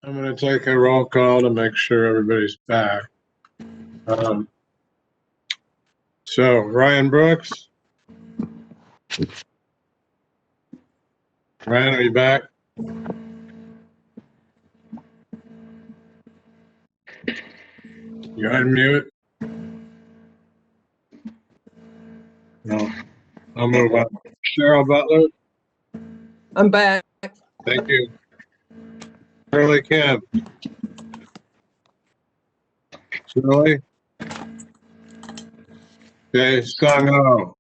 I'm going to take a roll call to make sure everybody's back. Um, So Ryan Brooks. Ryan, are you back? You unmute? No. I'll move on. Cheryl Butler. I'm back. Thank you. Shirley Kim. Shirley. Okay, Sung Ho.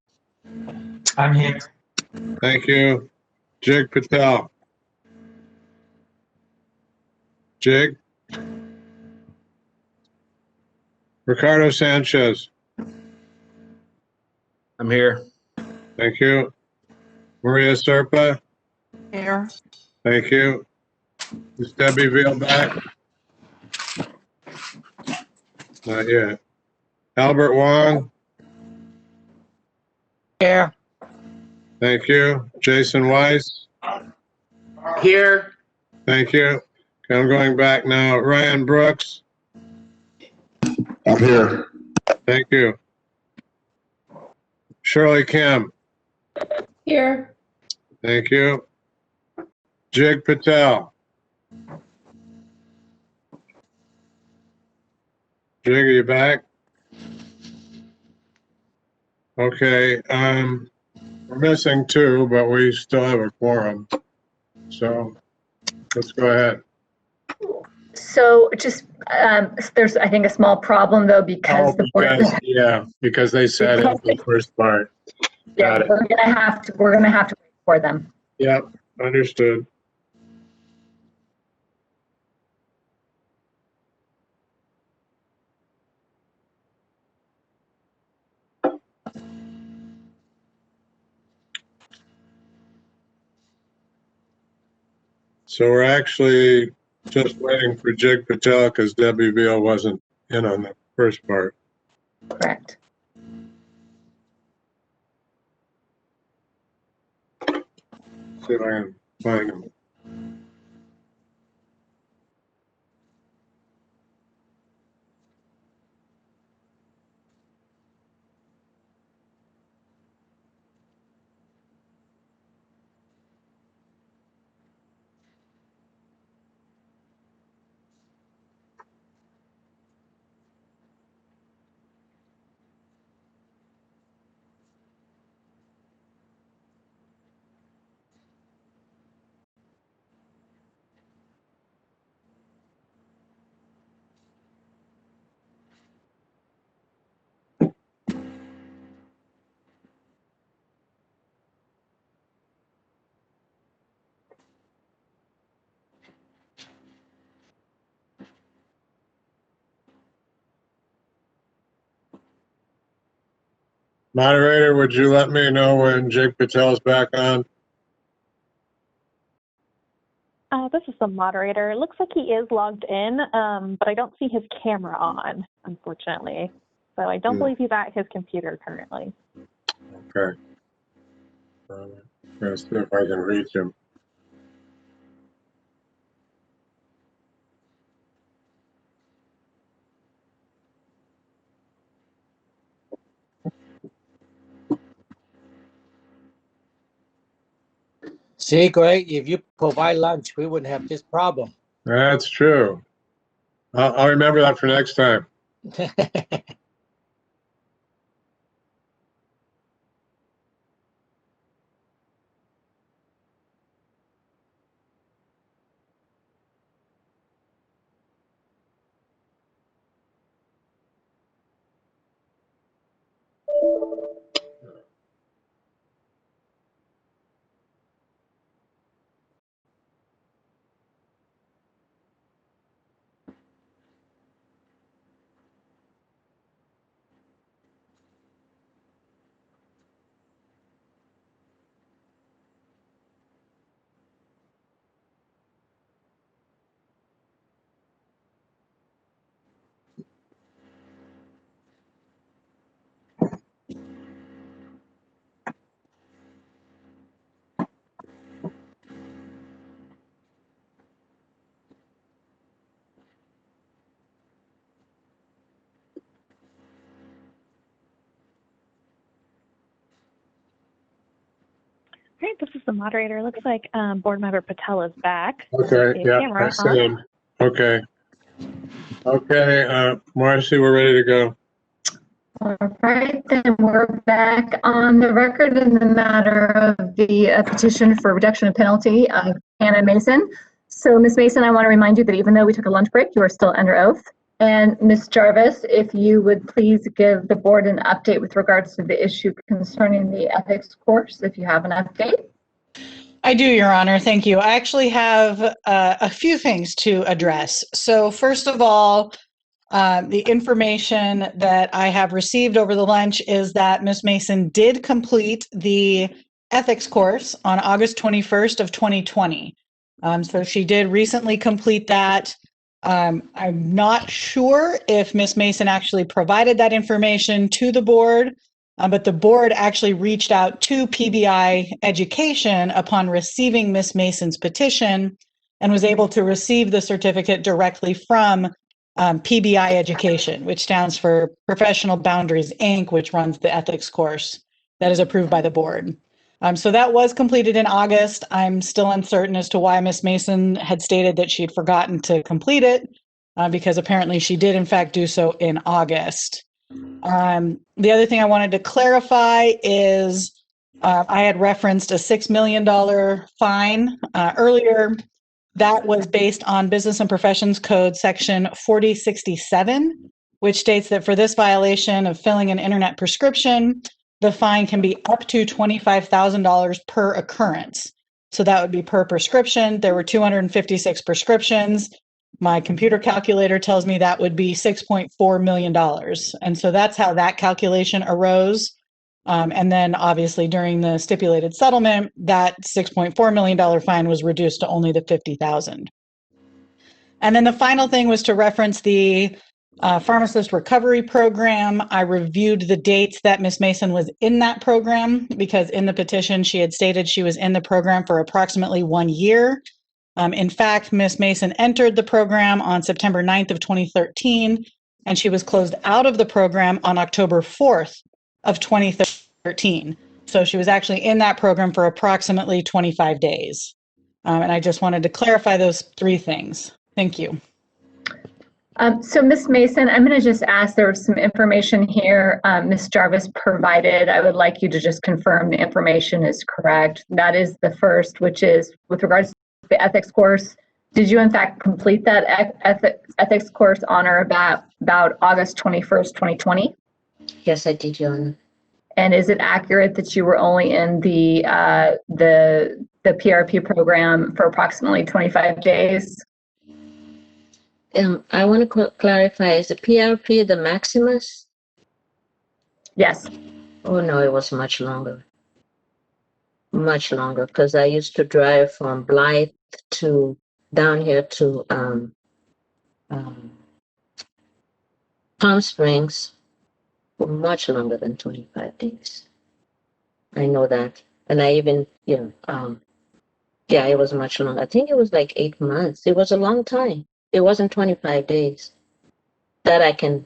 I'm here. Thank you. Jig Patel. Jig. Ricardo Sanchez. I'm here. Thank you. Maria Serpa. Here. Thank you. Is Debbie Veal back? Not yet. Albert Wong. Here. Thank you. Jason Weiss. Here. Thank you. Okay, I'm going back now. Ryan Brooks. I'm here. Thank you. Shirley Kim. Here. Thank you. Jig Patel. Jig, are you back? Okay, we're missing two, but we still have a quorum. So let's go ahead. So just, there's, I think, a small problem though, because the board. Because they said it the first part. Yeah, Got it. we're gonna have to wait for them. Yep, understood. So we're actually just waiting for Jig Patel because Debbie Veal wasn't in on the first part. Correct. See if I can find him. Moderator, would you let me know when Jig Patel's back on? This is the moderator. It looks like he is logged in, but I don't see his camera on, unfortunately. So I don't believe he's at his computer currently. Okay. I'm gonna see if I can reach him. See, Greg, if you provide lunch, we wouldn't have this problem. That's true. I'll remember that for next time. right, this is the moderator. Looks like Board Member Patel is back. Okay, His yeah, camera I see on. him. Okay. Okay, Marcy, we're ready to go. All right, then we're back on the record in the matter of the petition for reduction of penalty of Hannah Mason. So Ms. Mason, I want to remind you that even though we took a lunch break, you are still under oath. And Ms. Jarvis, if you would please give the board an update with regards to the issue concerning the ethics course, if you have an update. I do, Your Honor. Thank you. I actually have a few things to address. So first of all, the information that I have received over the lunch is that Ms. Mason did complete the ethics course on August 21st of 2020. So she did recently complete that. I'm not sure if Ms. Mason actually provided that information to the board, but the board actually reached out to PBI Education upon receiving Ms. Mason's petition and was able to receive the certificate directly from PBI Education, which stands for Professional Boundaries, Inc., which runs the ethics course that is approved by the board. So that was completed in August. I'm still uncertain as to why Ms. Mason had stated that she'd forgotten to complete it, because apparently she did in fact do so in August. The other thing I wanted to clarify is I had referenced a $6 million fine earlier. That was based on Business and Professions Code section 4067, which states that for this violation of filling an internet prescription, the fine can be up to $25,000 per occurrence. So that would be per prescription. There were 256 prescriptions. My computer calculator tells me that would be $6.4 million. And so that's how that calculation arose. And then obviously during the stipulated settlement, that $6.4 million fine was reduced to only the $50,000. And then the final thing was to reference the pharmacist recovery program. I reviewed the dates that Ms. Mason was in that program because in the petition she had stated she was in the program for approximately 1 year. In fact, Ms. Mason entered the program on September 9th of 2013, and she was closed out of the program on October 4th of 2013. So she was actually in that program for approximately 25 days. And I just wanted to clarify those three things. Thank you. So Ms. Mason, I'm going to just ask, there was some information here Ms. Jarvis provided. I would like you to just confirm the information is correct. That is the first, which is with regards to the ethics course. Did you in fact complete that ethics course on or about August 21st, 2020? Yes, I did, Your Honor. And is it accurate that you were only in the PRP program for approximately 25 days? I want to clarify, is the PRP the Maximus? Yes. Oh, no, it was much longer. Much longer, because I used to drive from Blythe to down here to Palm Springs for much longer than 25 days. I know that. And I even, yeah, it was much longer. I think it was like 8 months. It was a long time. It wasn't 25 days. That I can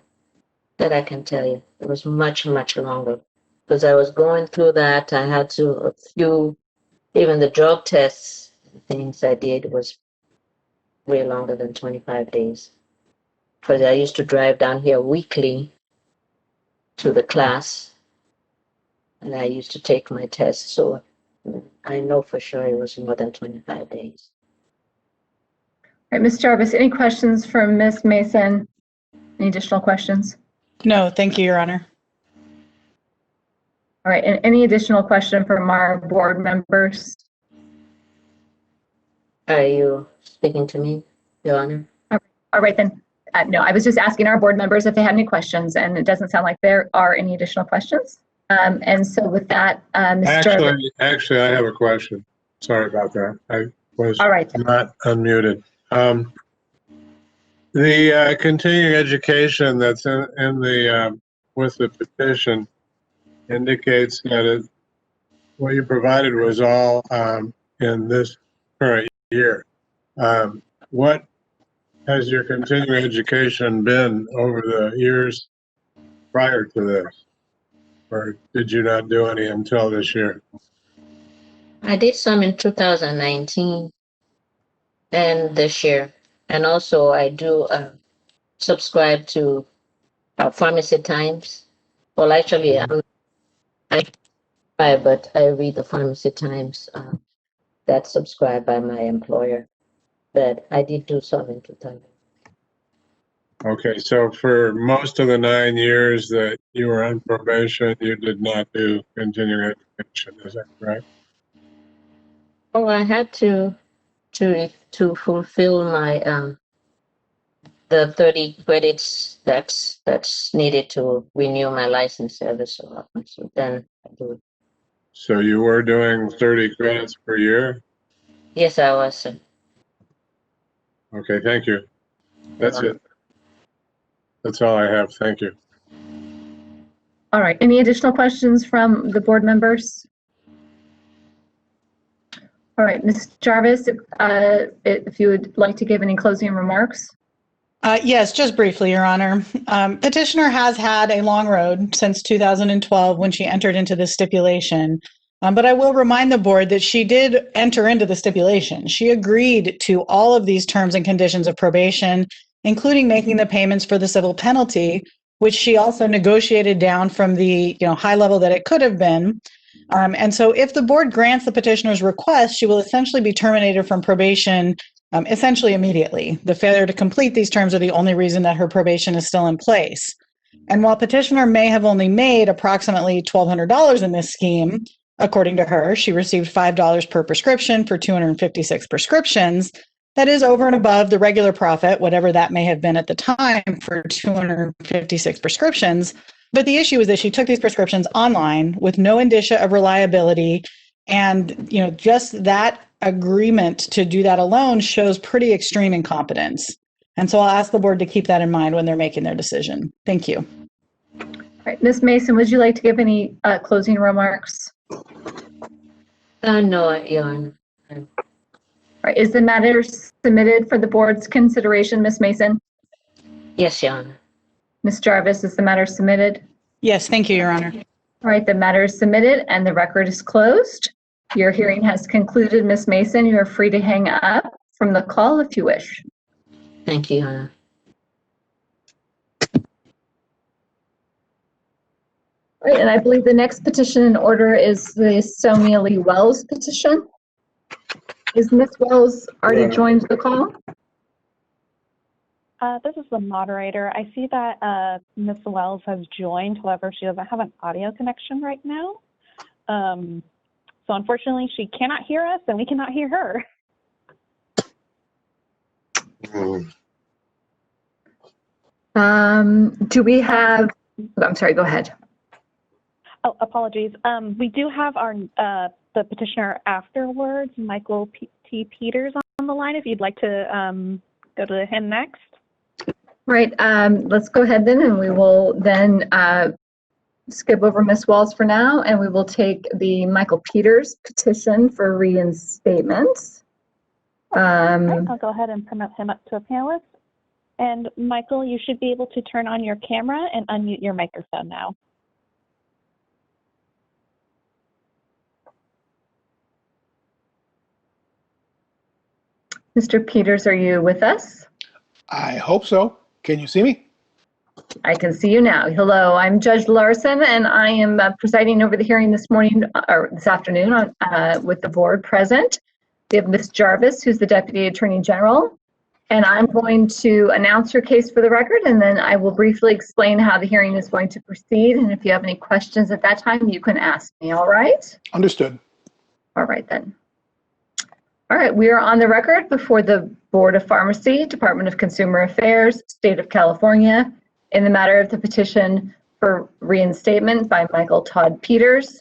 tell you. It was much, much longer. Because I was going through that. I had to, a few, even the drug tests, things I did was way longer than 25 days. Because I used to drive down here weekly to the class. And I used to take my tests. So I know for sure it was more than 25 days. All right, Ms. Jarvis, any questions from Ms. Mason? Any additional questions? No, thank you, Your Honor. All right, and any additional question from our board members? Are you speaking to me, Your Honor? All right, then. No, I was just asking our board members if they had any questions, and it doesn't sound like there are any additional questions. And so with that, Ms. Jarvis. Actually, I have a question. Sorry about that. I was All right. not unmuted. The continuing education that's in the with the petition indicates that what you provided was all in this current year. What has your continuing education been over the years prior to this? Or did you not do any until this year? I did some in 2019 and this year. And also I do subscribe to Pharmacy Times. Well, actually, but I read the Pharmacy Times that's subscribed by my employer. But I did do some in 2000. Okay, so for most of the 9 years that you were on probation, you did not do continuing education, is that correct? Oh, I had to fulfill my the 30 credits that's needed to renew my license service. So then I do it. So you were doing 30 credits per year? Yes, I was. Okay, thank you. That's it. That's all I have. Thank you. All right, any additional questions from the board members? All right, Ms. Jarvis, if you would like to give any closing remarks. Yes, just briefly, Your Honor. Petitioner has had a long road since 2012 when she entered into the stipulation. But I will remind the board that she did enter into the stipulation. She agreed to all of these terms and conditions of probation, including making the payments for the civil penalty, which she also negotiated down from the high level that it could have been. And so if the board grants the petitioner's request, she will essentially be terminated from probation essentially immediately. The failure to complete these terms are the only reason that her probation is still in place. And while petitioner may have only made approximately $1,200 in this scheme, according to her, she received $5 per prescription for 256 prescriptions. That is over and above the regular profit, whatever that may have been at the time for 256 prescriptions. But the issue is that she took these prescriptions online with no indicia of reliability. And, just that agreement to do that alone shows pretty extreme incompetence. And so I'll ask the board to keep that in mind when they're making their decision. Thank you. All right, Ms. Mason, would you like to give any closing remarks? No, Your Honor. All right, is the matter submitted for the board's consideration, Ms. Mason? Yes, Your Honor. Ms. Jarvis, is the matter submitted? Yes, thank you, Your Honor. All right, the matter is submitted and the record is closed. Your hearing has concluded, Ms. Mason. You are free to hang up from the call if you wish. Thank you, Your Honor. All right, and I believe the next petition in order is the Sonia Lee Wells petition. Is Ms. Wells already joined the call? This is the moderator. I see that Ms. Wells has joined. However, she doesn't have an audio connection right now. So unfortunately, she cannot hear us and we cannot hear her. Do we have, I'm sorry, go ahead. Oh, apologies. We do have our the petitioner afterwards, Michael T. Peters, on the line. If you'd like to go to him next. Right. Let's go ahead then, and we will then skip over Ms. Wells for now, and we will take the Michael Peters petition for reinstatement. I'll go ahead and promote him up to a panelist. And Michael, you should be able to turn on your camera and unmute your microphone now. Mr. Peters, are you with us? I hope so. Can you see me? I can see you now. Hello, I'm Judge Larson, and I am presiding over the hearing this morning, or this afternoon, with the board present. We have Ms. Jarvis, who's the Deputy Attorney General, and I'm going to announce your case for the record, and then I will briefly explain how the hearing is going to proceed, and if you have any questions at that time, you can ask me, all right? Understood. All right, then. All right, we are on the record before the Board of Pharmacy, Department of Consumer Affairs, State of California, in the matter of the petition for reinstatement by Michael Todd Peters.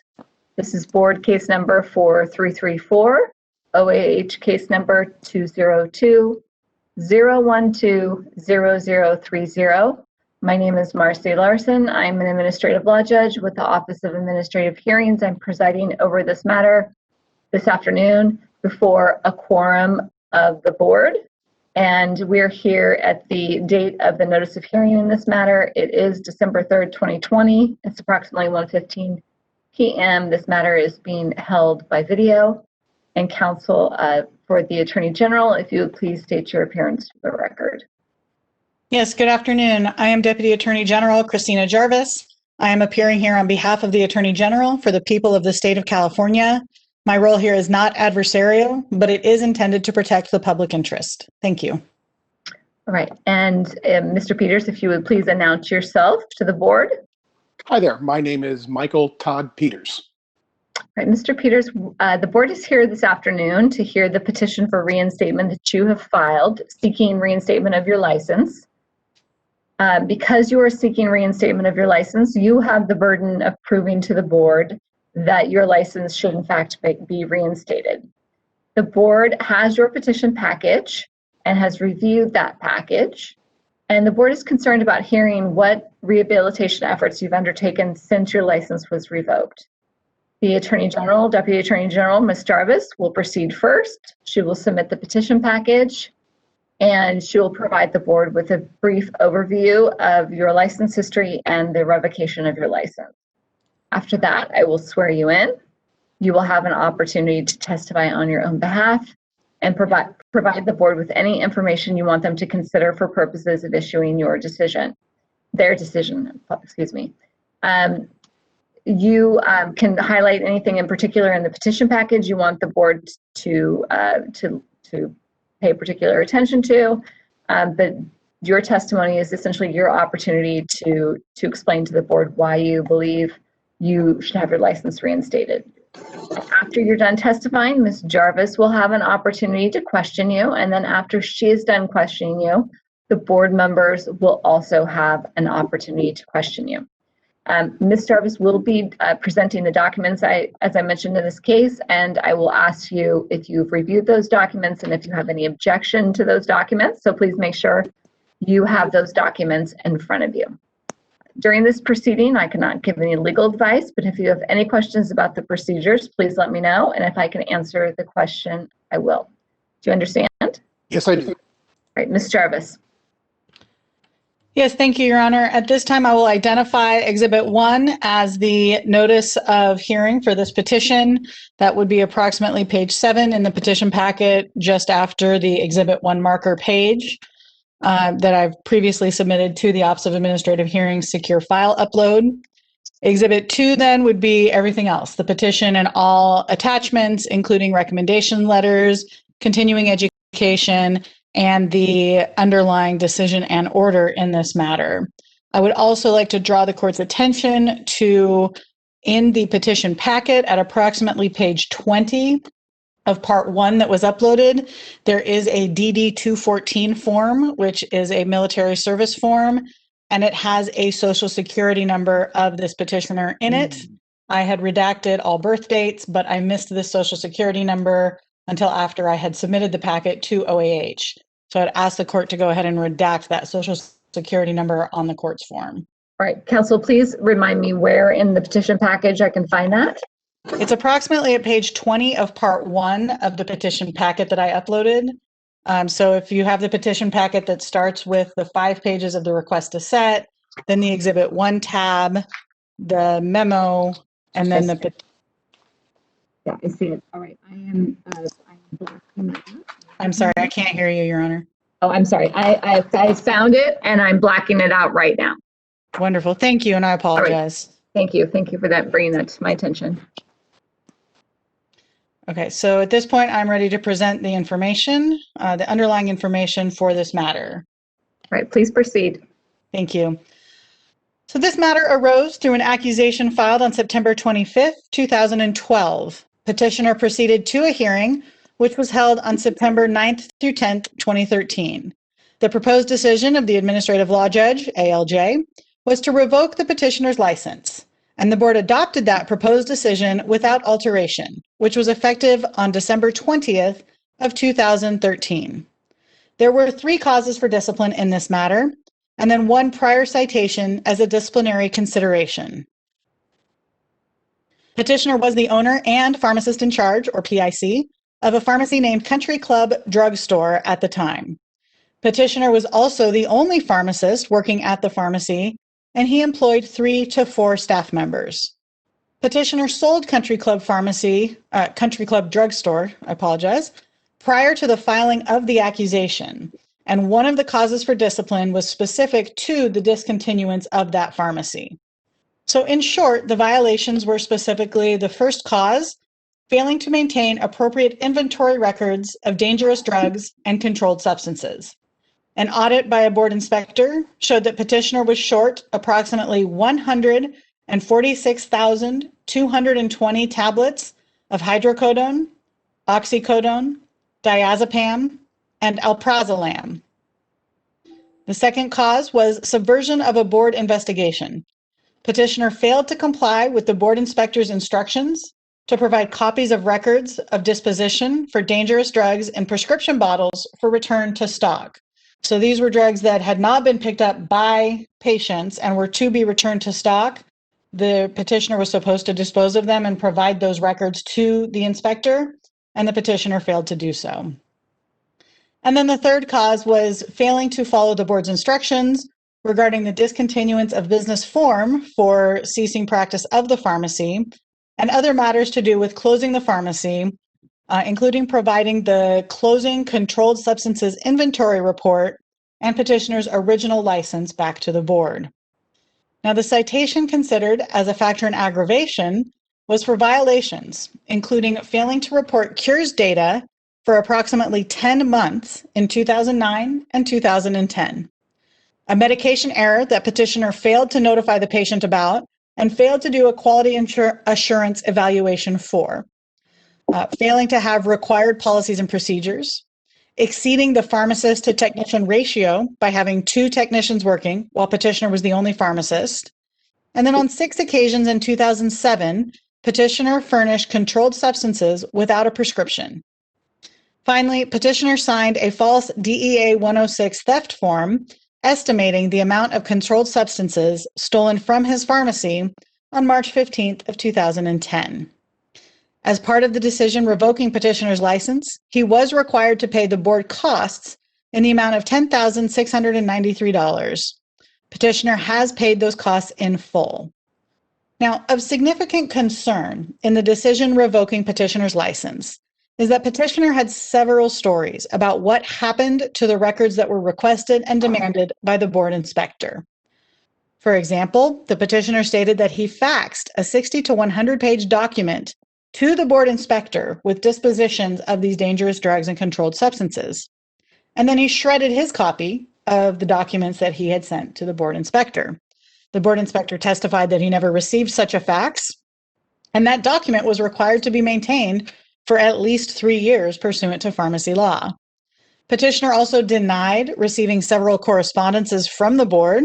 This is board case number 4334, OAH case number 202-012-0030. My name is Marcy Larson. I'm an administrative law judge with the Office of Administrative Hearings. I'm presiding over this matter this afternoon before a quorum of the board. And we're here at the date of the notice of hearing in this matter. It is December 3rd, 2020. It's approximately 1:15 p.m. This matter is being held by video. and counsel for the Attorney General. If you would please state your appearance for the record. Yes, good afternoon. I am Deputy Attorney General Christina Jarvis. I am appearing here on behalf of the Attorney General for the people of the state of California. My role here is not adversarial, but it is intended to protect the public interest. Thank you. All right, and Mr. Peters, if you would please announce yourself to the board. Hi there. My name is Michael Todd Peters. All right, Mr. Peters, the board is here this afternoon to hear the petition for reinstatement that you have filed, seeking reinstatement of your license. Because you are seeking reinstatement of your license, you have the burden of proving to the board that your license should in fact be reinstated. The board has your petition package and has reviewed that package, and the board is concerned about hearing what rehabilitation efforts you've undertaken since your license was revoked. The Attorney General, Deputy Attorney General, Ms. Jarvis, will proceed first. She will submit the petition package, and she will provide the board with a brief overview of your license history and the revocation of your license. After that, I will swear you in. You will have an opportunity to testify on your own behalf and provide the board with any information you want them to consider for purposes of issuing their decision, excuse me. You can highlight anything in particular in the petition package you want the board to pay particular attention to, but your testimony is essentially your opportunity to explain to the board why you believe you should have your license reinstated. After you're done testifying, Ms. Jarvis will have an opportunity to question you, and then after she is done questioning you, the board members will also have an opportunity to question you. Ms. Jarvis will be presenting the documents, as I mentioned in this case, and I will ask you if you've reviewed those documents and if you have any objection to those documents. So please make sure you have those documents in front of you. During this proceeding, I cannot give any legal advice, but if you have any questions about the procedures, please let me know, and if I can answer the question, I will. Do you understand? Yes, I do. All right, Ms. Jarvis. Yes, thank you, Your Honor. At this time, I will identify Exhibit 1 as the notice of hearing for this petition. That would be approximately page 7 in the petition packet, just after the Exhibit 1 marker page that I've previously submitted to the Office of Administrative Hearings Secure File Upload. Exhibit 2 then would be everything else, the petition and all attachments, including recommendation letters, continuing education, and the underlying decision and order in this matter. I would also like to draw the court's attention to, in the petition packet at approximately page 20 of part 1 that was uploaded, there is a DD 214 form, which is a military service form, and it has a social security number of this petitioner in it. I had redacted all birth dates, but I missed this social security number until after I had submitted the packet to OAH. So I'd ask the court to go ahead and redact that social security number on the court's form. All right, counsel, please remind me where in the petition package I can find that. It's approximately at page 20 of part 1 of the petition packet that I uploaded. So if you have the petition packet that starts with the 5 pages of the request to set, then the Exhibit 1 tab, the memo, and then the petition. Yeah, I see it. All right, I'm sorry, I can't hear you, Your Honor. Oh, I'm sorry. I found it and I'm blacking it out right now. Wonderful. Thank you, and I apologize. Thank you. Thank you for that, bringing that to my attention. Okay, so at this point, I'm ready to present the information, the underlying information for this matter. All right, please proceed. Thank you. So this matter arose through an accusation filed on September 25th, 2012. Petitioner proceeded to a hearing, which was held on September 9th through 10th, 2013. The proposed decision of the Administrative Law Judge, ALJ, was to revoke the petitioner's license, and the board adopted that proposed decision without alteration, which was effective on December 20th of 2013. There were 3 causes for discipline in this matter, and then 1 prior citation as a disciplinary consideration. Petitioner was the owner and pharmacist in charge, or PIC, of a pharmacy named Country Club Drug Store at the time. Petitioner was also the only pharmacist working at the pharmacy, and he employed 3 to 4 staff members. Petitioner sold Country Club Drugstore, I apologize, prior to the filing of the accusation. And one of the causes for discipline was specific to the discontinuance of that pharmacy. So in short, the violations were specifically the first cause, failing to maintain appropriate inventory records of dangerous drugs and controlled substances. An audit by a board inspector showed that petitioner was short approximately 146,220 tablets of hydrocodone, oxycodone, diazepam, and alprazolam. The second cause was subversion of a board investigation. Petitioner failed to comply with the board inspector's instructions to provide copies of records of disposition for dangerous drugs in prescription bottles for return to stock. So these were drugs that had not been picked up by patients and were to be returned to stock. The petitioner was supposed to dispose of them and provide those records to the inspector, and the petitioner failed to do so. And then the third cause was failing to follow the board's instructions regarding the discontinuance of business form for ceasing practice of the pharmacy and other matters to do with closing the pharmacy, including providing the closing controlled substances inventory report and petitioner's original license back to the board. Now, the citation considered as a factor in aggravation was for violations, including failing to report cures data for approximately 10 months in 2009 and 2010. A medication error that petitioner failed to notify the patient about and failed to do a quality assurance evaluation for. Failing to have required policies and procedures, exceeding the pharmacist to technician ratio by having 2 technicians working while petitioner was the only pharmacist. And then on 6 occasions in 2007, petitioner furnished controlled substances without a prescription. Finally, petitioner signed a false DEA 106 theft form estimating the amount of controlled substances stolen from his pharmacy on March 15th of 2010. As part of the decision revoking petitioner's license, he was required to pay the board costs in the amount of $10,693. Petitioner has paid those costs in full. Now, of significant concern in the decision revoking petitioner's license is that petitioner had several stories about what happened to the records that were requested and demanded by the board inspector. For example, the petitioner stated that he faxed a 60 to 100 page document to the board inspector with dispositions of these dangerous drugs and controlled substances. And then he shredded his copy of the documents that he had sent to the board inspector. The board inspector testified that he never received such a fax, and that document was required to be maintained for at least 3 years pursuant to pharmacy law. Petitioner also denied receiving several correspondences from the board,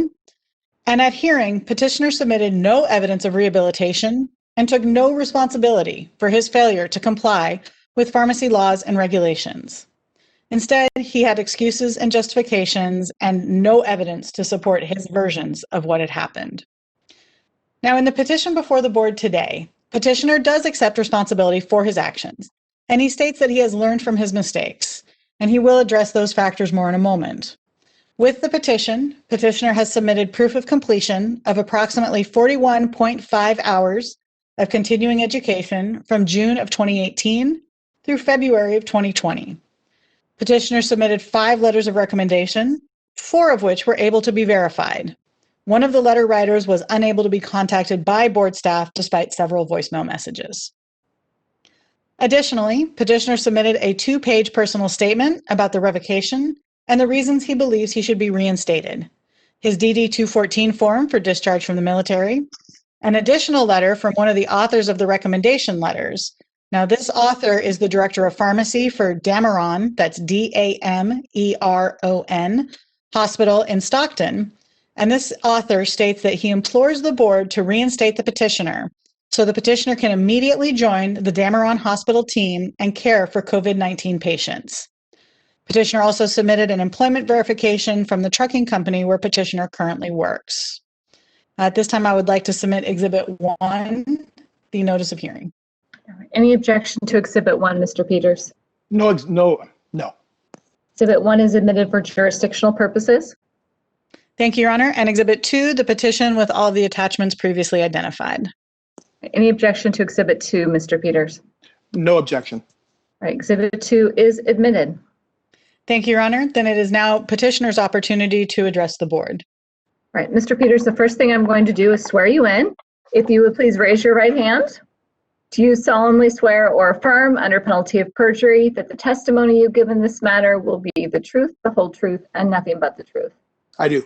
and at hearing, petitioner submitted no evidence of rehabilitation and took no responsibility for his failure to comply with pharmacy laws and regulations. Instead, he had excuses and justifications and no evidence to support his versions of what had happened. Now, in the petition before the board today, petitioner does accept responsibility for his actions, and he states that he has learned from his mistakes, and he will address those factors more in a moment. With the petition, petitioner has submitted proof of completion of approximately 41.5 hours of continuing education from June of 2018 through February of 2020. Petitioner submitted 5 letters of recommendation, 4 of which were able to be verified. One of the letter writers was unable to be contacted by board staff despite several voicemail messages. Additionally, petitioner submitted a 2-page personal statement about the revocation and the reasons he believes he should be reinstated. His DD-214 form for discharge from the military, an additional letter from one of the authors of the recommendation letters. Now, this author is the director of pharmacy for Dameron, that's Dameron, hospital in Stockton. And this author states that he implores the board to reinstate the petitioner so the petitioner can immediately join the Dameron Hospital team and care for COVID-19 patients. Petitioner also submitted an employment verification from the trucking company where petitioner currently works. At this time, I would like to submit Exhibit 1, the notice of hearing. Any objection to Exhibit 1, Mr. Peters? No. Exhibit 1 is admitted for jurisdictional purposes. Thank you, Your Honor. And Exhibit 2, the petition with all of the attachments previously identified. Any objection to Exhibit 2, Mr. Peters? No objection. All right, Exhibit 2 is admitted. Thank you, Your Honor. Then it is now petitioner's opportunity to address the board. All right, Mr. Peters, the first thing I'm going to do is swear you in. If you would please raise your right hand. Do you solemnly swear or affirm under penalty of perjury that the testimony you give in this matter will be the truth, the whole truth, and nothing but the truth? I do.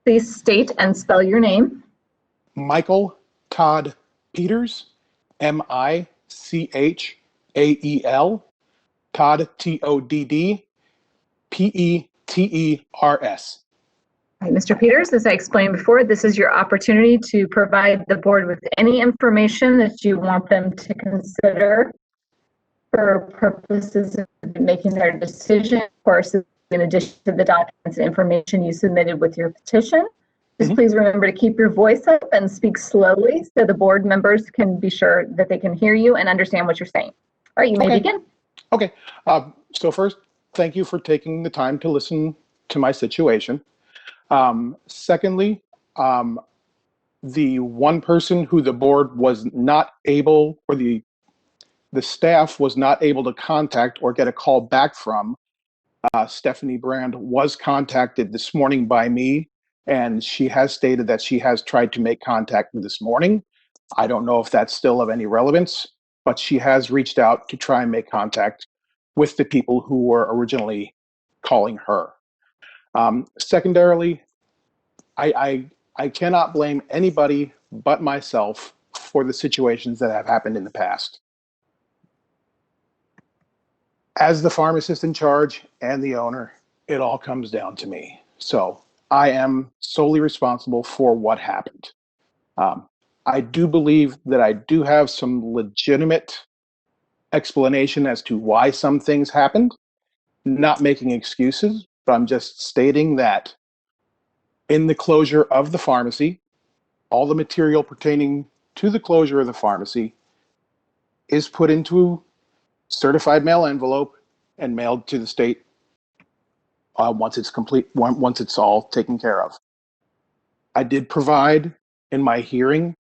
Please state and spell your name. Michael Todd Peters, Michael, Todd, Todd, Petters. All right, Mr. Peters, as I explained before, this is your opportunity to provide the board with any information that you want them to consider for purposes of making their decision. Of course, in addition to the documents and information you submitted with your petition, just please remember to keep your voice up and speak slowly so the board members can be sure that they can hear you and understand what you're saying. All right, you may begin. Okay. So first, thank you for taking the time to listen to my situation. Secondly, the one person who the board was not able, or the staff was not able to contact or get a call back from, Stephanie Brand, was contacted this morning by me, and she has stated that she has tried to make contact this morning. I don't know if that's still of any relevance, but she has reached out to try and make contact with the people who were originally calling her. Secondarily, I cannot blame anybody but myself for the situations that have happened in the past. As the pharmacist in charge and the owner, it all comes down to me. So I am solely responsible for what happened. I do believe that I do have some legitimate explanation as to why some things happened. Not making excuses, but I'm just stating that in the closure of the pharmacy, all the material pertaining to the closure of the pharmacy is put into certified mail envelope and mailed to the state once it's complete, once it's all taken care of. I did provide in my hearing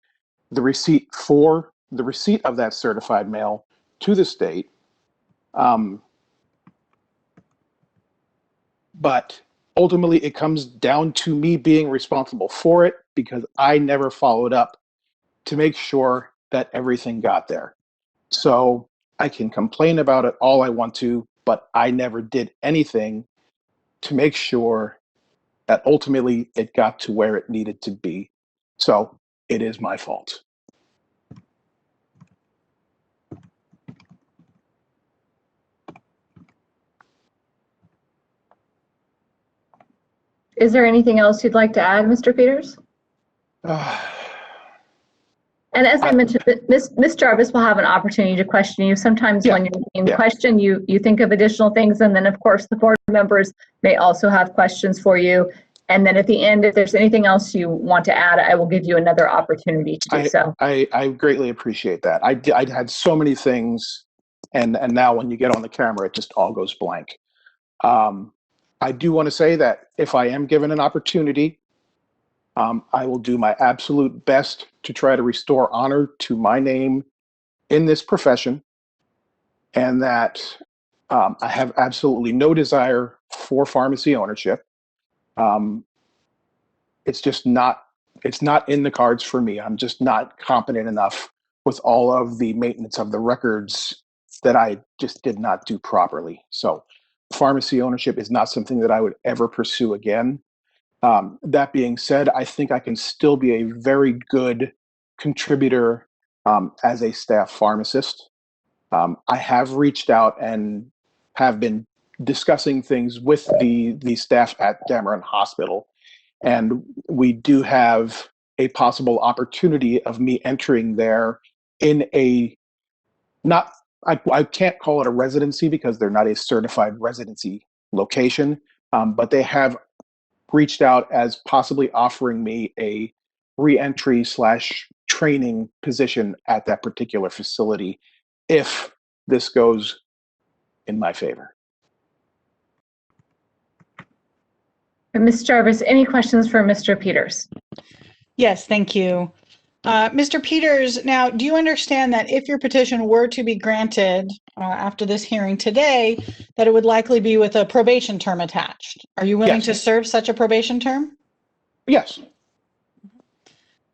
the receipt of that certified mail to the state. But ultimately, it comes down to me being responsible for it because I never followed up to make sure that everything got there. So I can complain about it all I want to, but I never did anything to make sure that ultimately it got to where it needed to be. So it is my fault. Is there anything else you'd like to add, Mr. Peters? And as I mentioned, Ms. Jarvis will have an opportunity to question you. Sometimes when you're being questioned, you think of additional things, and then of course the board members may also have questions for you. And then at the end, if there's anything else you want to add, I will give you another opportunity to do so. I greatly appreciate that. I had so many things, and now when you get on the camera, it just all goes blank. I do want to say that if I am given an opportunity, I will do my absolute best to try to restore honor to my name in this profession, and that I have absolutely no desire for pharmacy ownership. It's not in the cards for me. I'm just not competent enough with all of the maintenance of the records that I just did not do properly. So pharmacy ownership is not something that I would ever pursue again. That being said, I think I can still be a very good contributor as a staff pharmacist. I have reached out and have been discussing things with the staff at Dameron Hospital, and we do have a possible opportunity of me entering there in a I can't call it a residency because they're not a certified residency location, but they have reached out as possibly offering me a re-entry / training position at that particular facility if this goes in my favor. Ms. Jarvis, any questions for Mr. Peters? Yes, thank you. Mr. Peters, now, do you understand that if your petition were to be granted after this hearing today, that it would likely be with a probation term attached? Are you willing Yes. to serve such a probation term? Yes.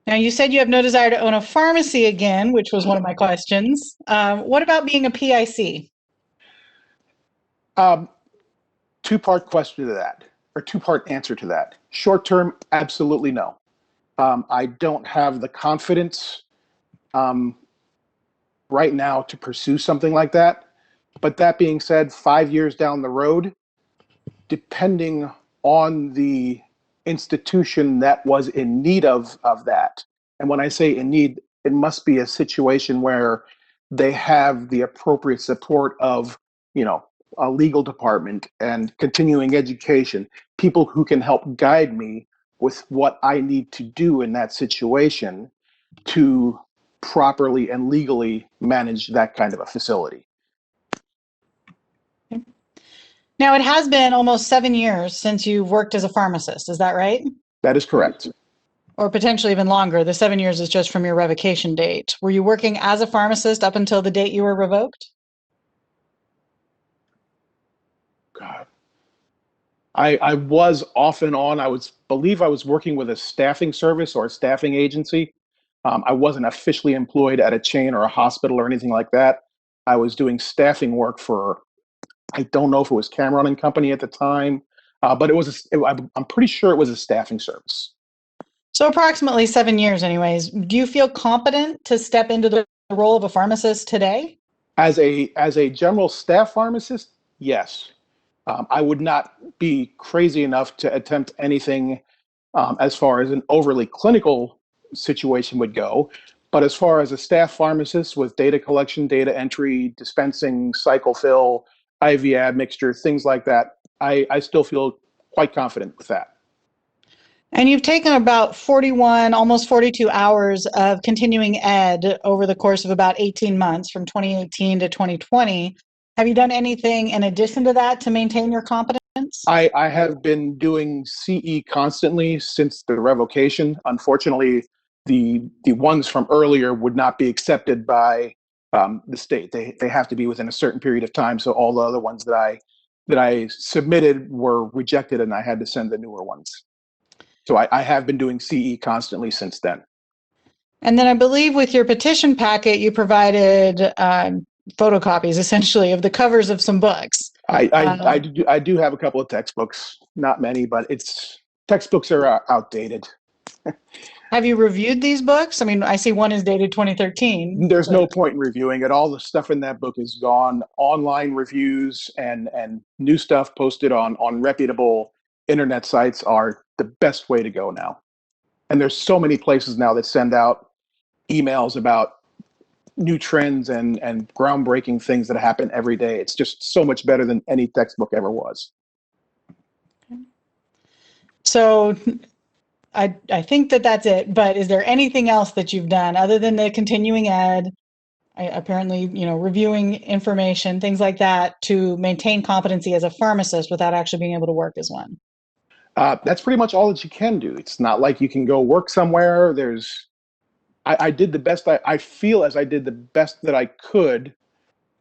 Now, you said you have no desire to own a pharmacy again, which was one of my questions. What about being a PIC? Two-part question to that, or two-part answer to that. Short term, absolutely no. I don't have the confidence right now to pursue something like that. But that being said, 5 years down the road, depending on the institution that was in need of that, and when I say in need, it must be a situation where they have the appropriate support of, a legal department and continuing education, people who can help guide me with what I need to do in that situation to properly and legally manage that kind of a facility. Now, it has been almost 7 years since you've worked as a pharmacist. Is that right? That is correct. Or potentially even longer. The 7 years is just from your revocation date. Were you working as a pharmacist up until the date you were revoked? God. I was off and on. I believe I was working with a staffing service or a staffing agency. I wasn't officially employed at a chain or a hospital or anything like that. I was doing staffing work for, I don't know if it was Cameron and Company at the time, but I'm pretty sure it was a staffing service. So approximately 7 years anyways. Do you feel competent to step into the role of a pharmacist today? As a general staff pharmacist, yes. I would not be crazy enough to attempt anything as far as an overly clinical situation would go. But as far as a staff pharmacist with data collection, data entry, dispensing, cycle fill, IV admixture, things like that, I still feel quite confident with that. And you've taken about 41, almost 42 hours of continuing ed over the course of about 18 months from 2018 to 2020. Have you done anything in addition to that to maintain your competence? I have been doing CE constantly since the revocation. Unfortunately, the ones from earlier would not be accepted by the state. They have to be within a certain period of time. So all the other ones that I submitted were rejected, and I had to send the newer ones. So I have been doing CE constantly since then. And then I believe with your petition packet, you provided photocopies essentially of the covers of some books. I do have a couple of textbooks, not many, but textbooks are outdated. Have you reviewed these books? I mean, I see one is dated 2013. There's no point in reviewing it. All the stuff in that book is gone. Online reviews and new stuff posted on reputable internet sites are the best way to go now. And there's so many places now that send out emails about new trends and groundbreaking things that happen every day. It's just so much better than any textbook ever was. So I think that's it. But is there anything else that you've done other than the continuing ed, apparently, reviewing information, things like that, to maintain competency as a pharmacist without actually being able to work as one? That's pretty much all that you can do. It's not like you can go work somewhere. I did the best. I feel as I did the best that I could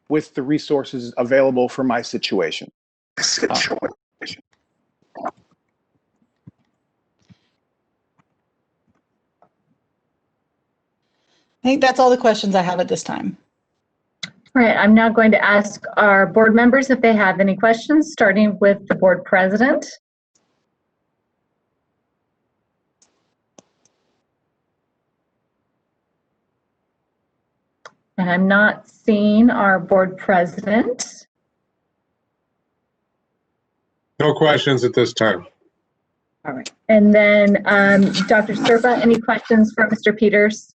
with the resources available for my situation. I think that's all the questions I have at this time. All right, I'm now going to ask our board members if they have any questions, starting with the board president. And I'm not seeing our board president. No questions at this time. All right. And then Dr. Serpa, any questions for Mr. Peters?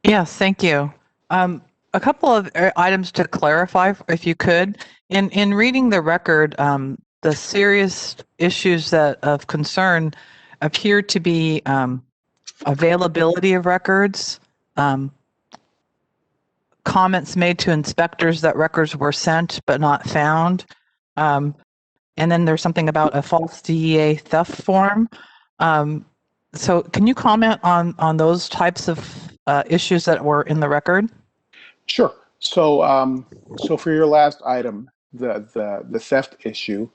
Yes, thank you. A couple of items to clarify, if you could. In reading the record, the serious issues of concern appear to be availability of records, comments made to inspectors that records were sent but not found, and then there's something about a false DEA theft form. So can you comment on those types of issues that were in the record? Sure. So, so for your last item, the theft issue,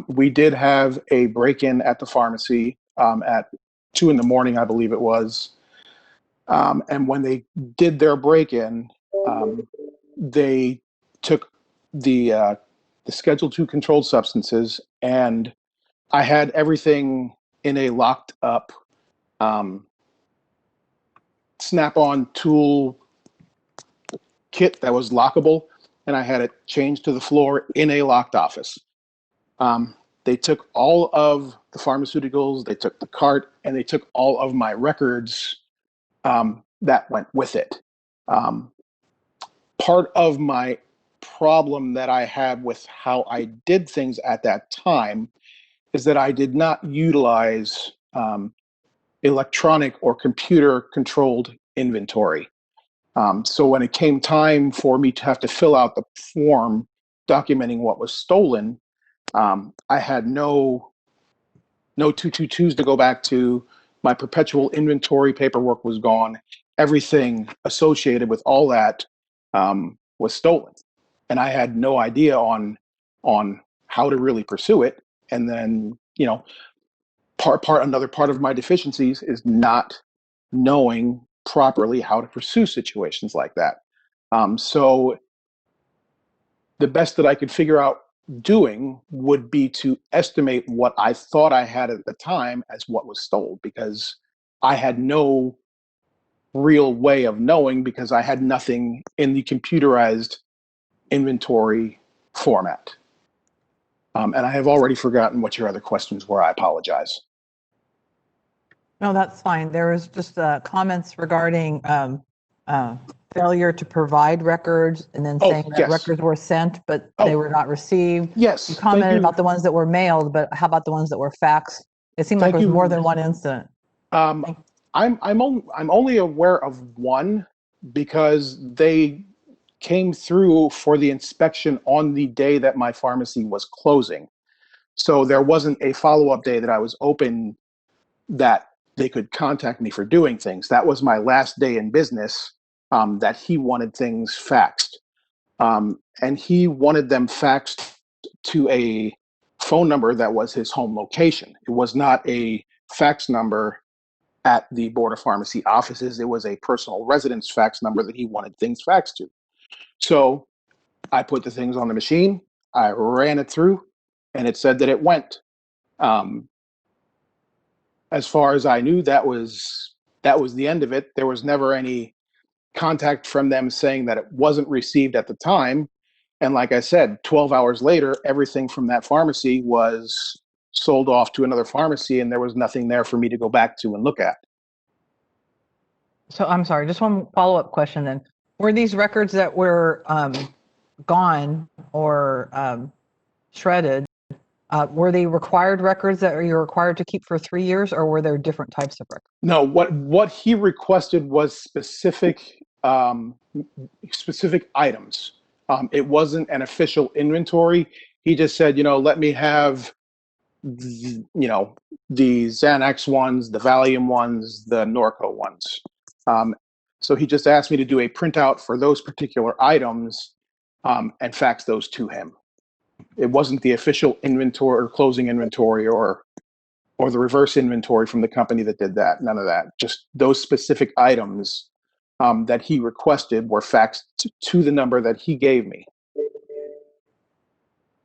we did have a break-in at the pharmacy at 2 in the morning, I believe it was. And when they did their break-in, they took the Schedule 2 controlled substances, and I had everything in a locked up Snap-on tool kit that was lockable, and I had it changed to the floor in a locked office. They took all of the pharmaceuticals, they took the cart, and they took all of my records that went with it. Part of my problem that I had with how I did things at that time is that I did not utilize electronic or computer controlled inventory. So when it came time for me to have to fill out the form documenting what was stolen, I had no 222s to go back to. My perpetual inventory paperwork was gone. Everything associated with all that was stolen, and I had no idea on how to really pursue it. And then, you know, another part of my deficiencies is not knowing properly how to pursue situations like that. So the best that I could figure out doing would be to estimate what I thought I had at the time as what was stolen, because I had no real way of knowing, because I had nothing in the computerized inventory format. And I have already forgotten what your other questions were. I apologize. No, that's fine. There was just comments regarding failure to provide records, and then saying that yes. records were sent, but they were not received. Yes. You commented about the ones that were mailed, but how about the ones that were faxed? It seemed like there was more than one incident. I'm only aware of one, because they came through for the inspection on the day that my pharmacy was closing. So there wasn't a follow-up day that I was open that they could contact me for doing things. That was my last day in business, that he wanted things faxed. And he wanted them faxed to a phone number that was his home location. It was not a fax number at the Board of Pharmacy offices. It was a personal residence fax number that he wanted things faxed to. So I put the things on the machine, I ran it through, and it said that it went. As far as I knew, that was the end of it. There was never any contact from them saying that it wasn't received at the time. And like I said, 12 hours later, everything from that pharmacy was sold off to another pharmacy, and there was nothing there for me to go back to and look at. So I'm sorry, just one follow-up question then. Were these records that were gone or shredded, were they required records that you're required to keep for 3 years, or were there different types of records? No, what he requested was specific items. It wasn't an official inventory. He just said, let me have, the Xanax ones, the Valium ones, the Norco ones. So he just asked me to do a printout for those particular items and fax those to him. It wasn't the official inventory or closing inventory or the reverse inventory from the company that did that. None of that. Just those specific items that he requested were faxed to the number that he gave me.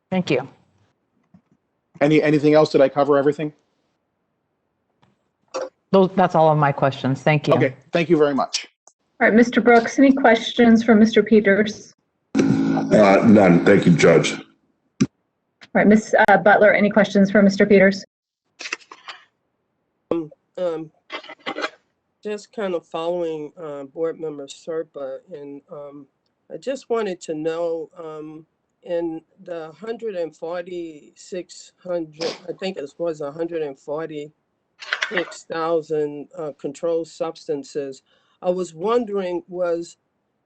Thank you. Anything else? Did I cover everything? That's all of my questions. Thank you. Okay. Thank you very much. All right, Mr. Brooks, any questions for Mr. Peters? None. Thank you, Judge. All right, Ms. Butler, any questions for Mr. Peters? Just kind of following Board Member Serpa, and I just wanted to know, in the 146,000, I think it was 146,000 controlled substances, I was wondering, was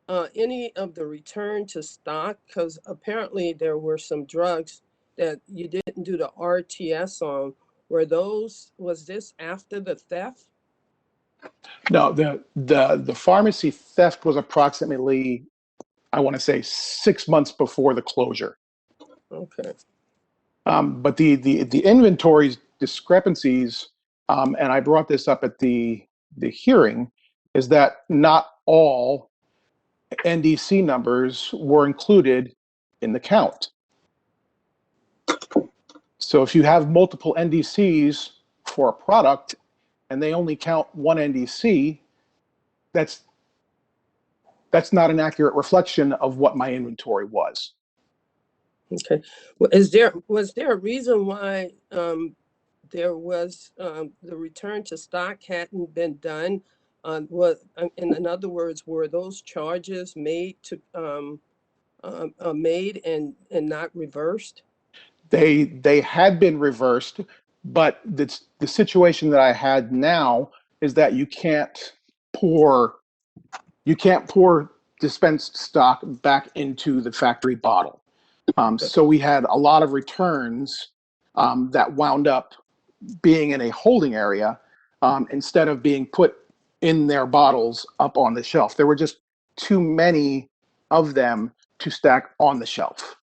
any of the return to stock? Because apparently there were some drugs that you didn't do the RTS on, was this after the theft? No, the pharmacy theft was approximately, I want to say, 6 months before the closure. Okay. But the inventory discrepancies, and I brought this up at the hearing, is that not all NDC numbers were included in the count. So if you have multiple NDCs for a product and they only count one NDC, that's not an accurate reflection of what my inventory was. Okay. Well, was there a reason why there was the return to stock hadn't been done? In other words, were those charges made and not reversed? They had been reversed, but the situation that I had now is that you can't pour dispensed stock back into the factory bottle. So we had a lot of returns that wound up being in a holding area instead of being put in their bottles up on the shelf. There were just too many of them to stack on the shelf.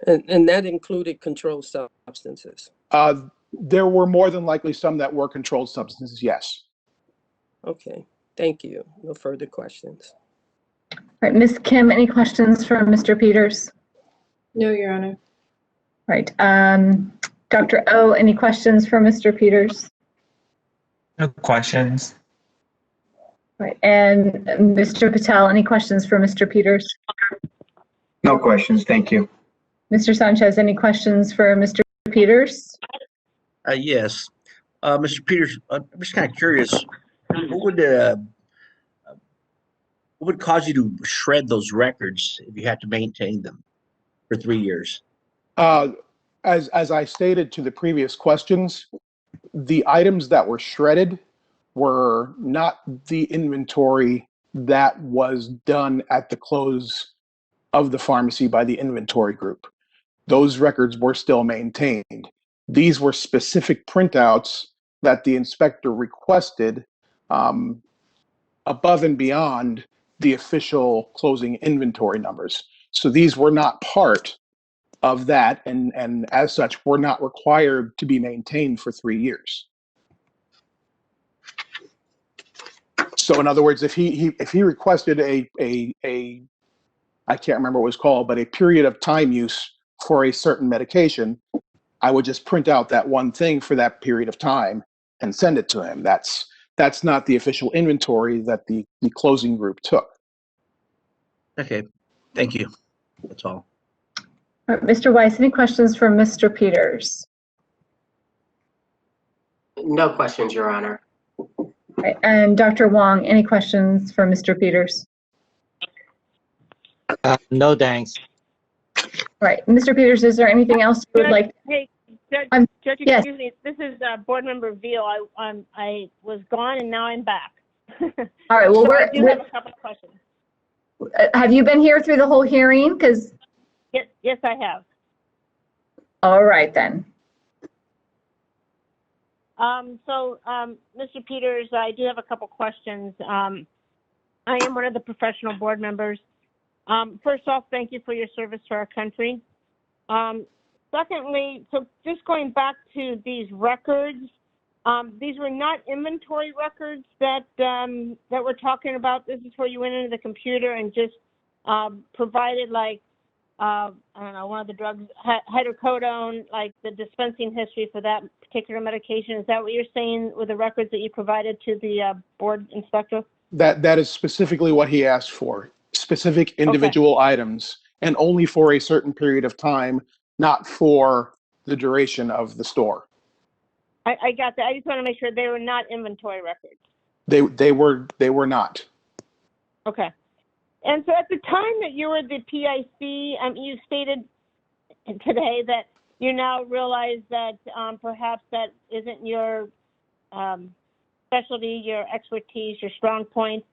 And that included controlled substances? There were more than likely some that were controlled substances, yes. Okay, thank you. No further questions. All right, Ms. Kim, any questions for Mr. Peters? No, Your Honor. All right, Dr. O, any questions for Mr. Peters? No questions. All right, and Mr. Patel, any questions for Mr. Peters? No questions. Thank you. Mr. Sanchez, any questions for Mr. Peters? Yes. Mr. Peters, I'm just kind of curious, what would cause you to shred those records if you had to maintain them for 3 years? As I stated to the previous questions, the items that were shredded were not the inventory that was done at the close of the pharmacy by the inventory group. Those records were still maintained. These were specific printouts that the inspector requested above and beyond the official closing inventory numbers. So these were not part of that, and as such, were not required to be maintained for 3 years. So in other words, if he requested a I can't remember what it was called, but a period of time use for a certain medication, I would just print out that one thing for that period of time and send it to him. That's not the official inventory that the closing group took. Okay, thank you. That's all. All right, Mr. Weiss, any questions for Mr. Peters? No questions, Your Honor. All right, and Dr. Wong, any questions for Mr. Peters? No, thanks. All right, Mr. Peters, is there anything else you would like? Hey, Judge, Judge, yes. excuse me. This is Board Member Veal. I was gone and now I'm back. All right, well, so I do have a couple of questions. Have you been here through the whole hearing? Because yes, I have. All right then. Mr. Peters, I do have a couple questions. I am one of the professional board members. First off, thank you for your service to our country. Secondly, so just going back to these records, these were not inventory records that we're talking about. This is where you went into the computer and just provided, like, I don't know, one of the drugs, hydrocodone, like the dispensing history for that particular medication. Is that what you're saying with the records that you provided to the board inspector? That is specifically what he asked for. Specific individual items, and only for a certain period of time, not for the duration of the store. I got that. I just want to make sure they were not inventory records. They were not. Okay. And so at the time that you were the PIC, you stated today that you now realize that perhaps that isn't your specialty, your expertise, your strong point.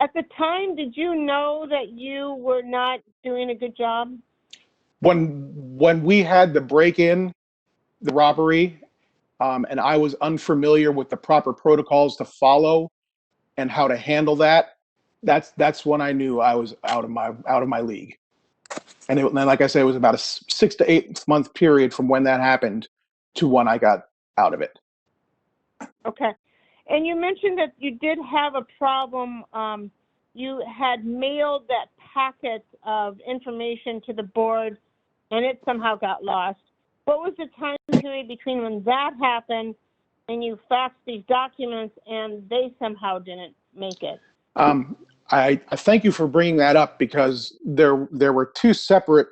At the time, did you know that you were not doing a good job? When we had the break-in, the robbery, and I was unfamiliar with the proper protocols to follow and how to handle that, that's when I knew I was out of my league. And then, like I said, it was about a 6 to 8 month period from when that happened to when I got out of it. Okay. And you mentioned that you did have a problem. You had mailed that packet of information to the board and it somehow got lost. What was the time period between when that happened and you faxed these documents and they somehow didn't make it? I thank you for bringing that up, because there were 2 separate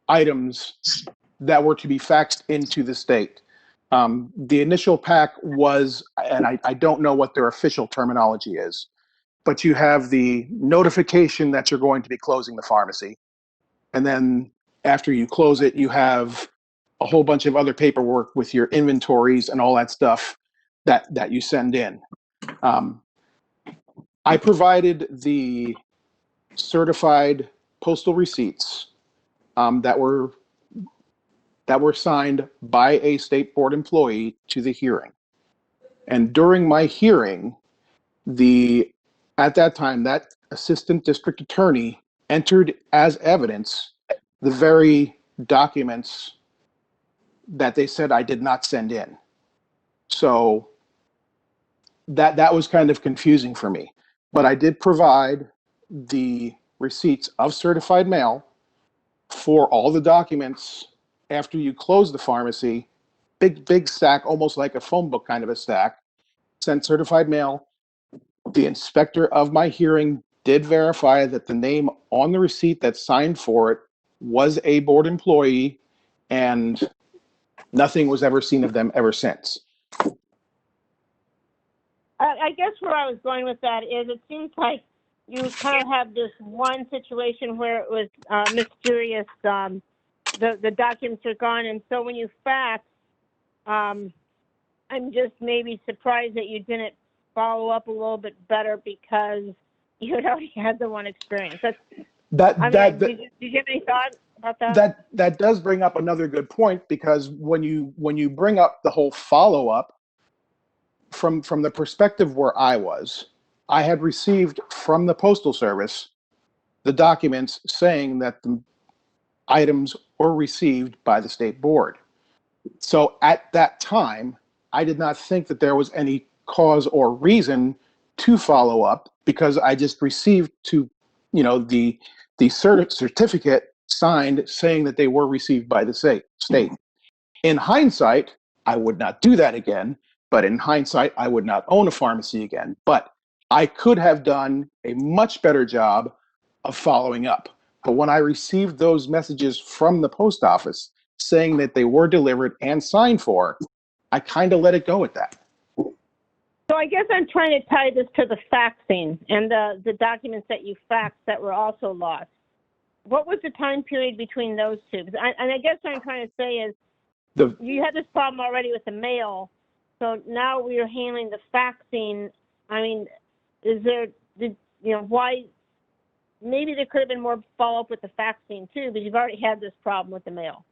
items that were to be faxed into the state. The initial pack was, and I don't know what their official terminology is, but you have the notification that you're going to be closing the pharmacy. And then after you close it, you have a whole bunch of other paperwork with your inventories and all that stuff that you send in. I provided the certified postal receipts that were signed by a state board employee to the hearing. And during my hearing, at that time, that assistant district attorney entered as evidence the very documents that they said I did not send in. So that was kind of confusing for me. But I did provide the receipts of certified mail for all the documents after you close the pharmacy. Big stack, almost like a phone book kind of a stack, sent certified mail. The inspector of my hearing did verify that the name on the receipt that signed for it was a board employee, and nothing was ever seen of them ever since. I guess where I was going with that is it seems like you kind of have this one situation where it was mysterious. The documents are gone, and so when you fax, I'm just maybe surprised that you didn't follow up a little bit better because you had already had the one experience. Did you have any thoughts about that? That does bring up another good point, because when you bring up the whole follow-up, from the perspective where I had received from the Postal Service the documents saying that the items were received by the state board. So at that time, I did not think that there was any cause or reason to follow up, because I just received the certificate signed saying that they were received by the state. In hindsight, I would not do that again, but in hindsight, I would not own a pharmacy again. But I could have done a much better job of following up. But when I received those messages from the post office saying that they were delivered and signed for, I kind of let it go at that. So I guess I'm trying to tie this to the faxing and the documents that you faxed that were also lost. What was the time period between those two? And I guess what I'm trying to say is you had this problem already with the mail, so now we are handling the faxing. I mean, why? Maybe there could have been more follow-up with the faxing too, but you've already had this problem with the mail.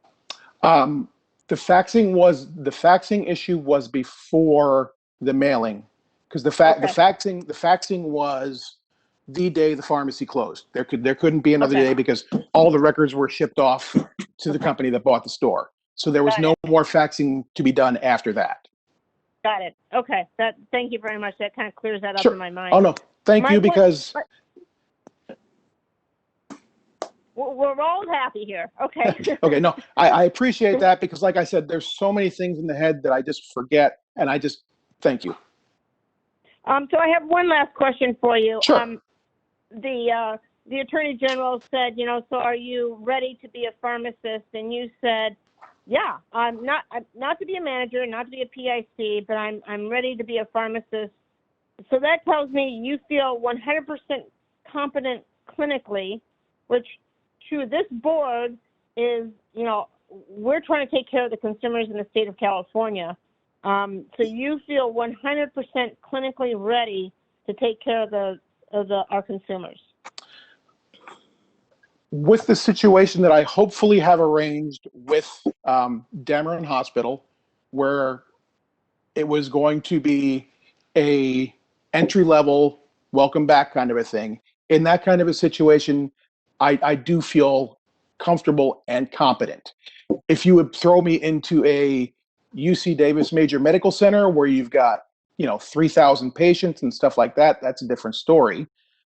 The faxing issue was before the mailing, because the faxing was the day the pharmacy closed. There couldn't be another day, because all the records were shipped off to the company that bought the store. So there was no more faxing to be done after that. Got it. Okay. Thank you very much. That kind of clears that up in my mind. Oh no, thank you, because we're all happy here. Okay. Okay, no, I appreciate that, because like I said, there's so many things in the head that I just forget, and I just thank you. So I have one last question for you. Sure. The Attorney General said, so are you ready to be a pharmacist? And you said, yeah, I'm not to be a manager, not to be a PIC, but I'm ready to be a pharmacist. So that tells me you feel 100% competent clinically, which to this board is, we're trying to take care of the consumers in the state of California. So you feel 100% clinically ready to take care of our consumers. With the situation that I hopefully have arranged with Dameron Hospital, where it was going to be a entry level welcome back kind of a thing. In that kind of a situation, I do feel comfortable and competent. If you would throw me into a UC Davis Major Medical Center where you've got 3,000 patients and stuff like that, that's a different story.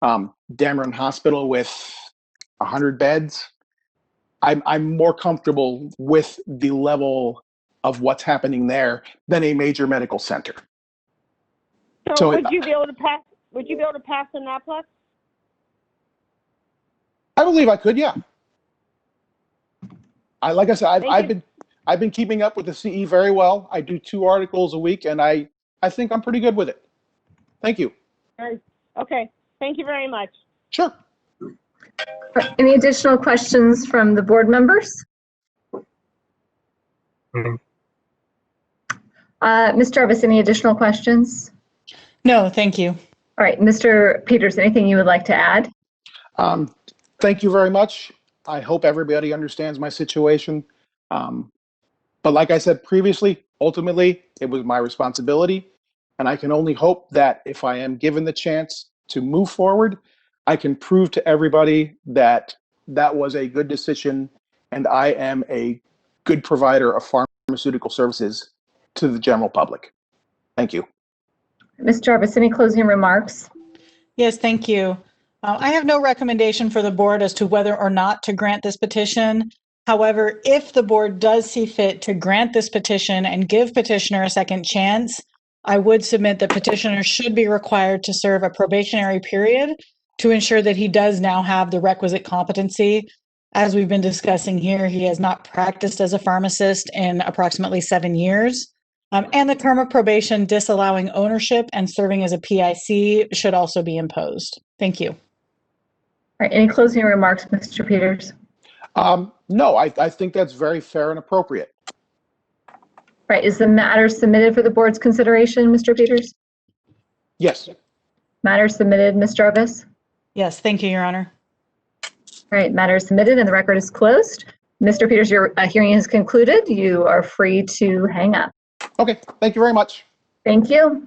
Dameron Hospital with 100 beds, I'm more comfortable with the level of what's happening there than a major medical center. So would you be able to pass? Would you be able to pass the NAPLEX? I believe I could, yeah. Like I said, I've been keeping up with the CE very well. I do 2 articles a week, and I think I'm pretty good with it. Thank you. Okay. Thank you very much. Sure. Any additional questions from the board members? Ms. Jarvis, any additional questions? No, thank you. All right, Mr. Peters, anything you would like to add? Thank you very much. I hope everybody understands my situation. But like I said previously, ultimately, it was my responsibility. And I can only hope that if I am given the chance to move forward, I can prove to everybody that that was a good decision and I am a good provider of pharmaceutical services to the general public. Thank you. Ms. Jarvis, any closing remarks? Yes, thank you. I have no recommendation for the board as to whether or not to grant this petition. However, if the board does see fit to grant this petition and give petitioner a second chance, I would submit that petitioner should be required to serve a probationary period to ensure that he does now have the requisite competency. As we've been discussing here, he has not practiced as a pharmacist in approximately 7 years. And the term of probation disallowing ownership and serving as a PIC should also be imposed. Thank you. All right, any closing remarks, Mr. Peters? No, I think that's very fair and appropriate. Right, is the matter submitted for the board's consideration, Mr. Peters? Yes. Matter submitted, Ms. Jarvis? Yes, thank you, Your Honor. All right, matter is submitted and the record is closed. Mr. Peters, your hearing is concluded. You are free to hang up. Okay, thank you very much. Thank you.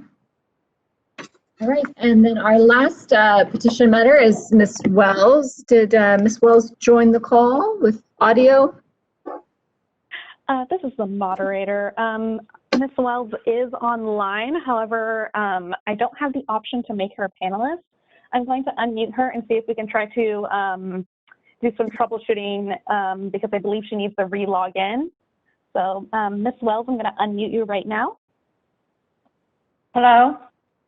All right, and then our last petition matter is Ms. Wells. Did Ms. Wells join the call with audio? This is the moderator. Ms. Wells is online. However, I don't have the option to make her a panelist. I'm going to unmute her and see if we can try to do some troubleshooting because I believe she needs to re-log in. So, Ms. Wells, I'm going to unmute you right now. Hello?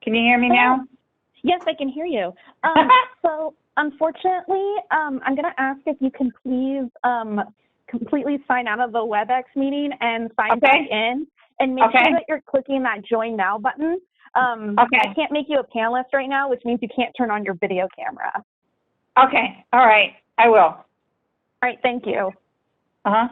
Can you hear me now? Yes, I can hear you. So, unfortunately, I'm going to ask if you can please completely sign out of the WebEx meeting and sign back in, and make sure that you're clicking that Join Now button. I can't make you a panelist right now, which means you can't turn on your video camera. Okay. All right. I will. All right. Thank you. Uh-huh.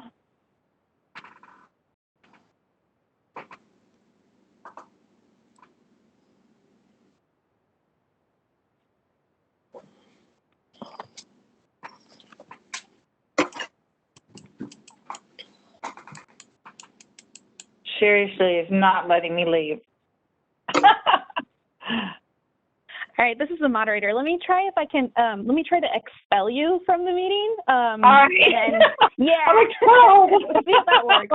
Seriously, is not letting me leave. All right, this is the moderator. Let me try if I can, let me try to expel you from the meeting. All right. Yeah. I'm expelled. Let's see if that works.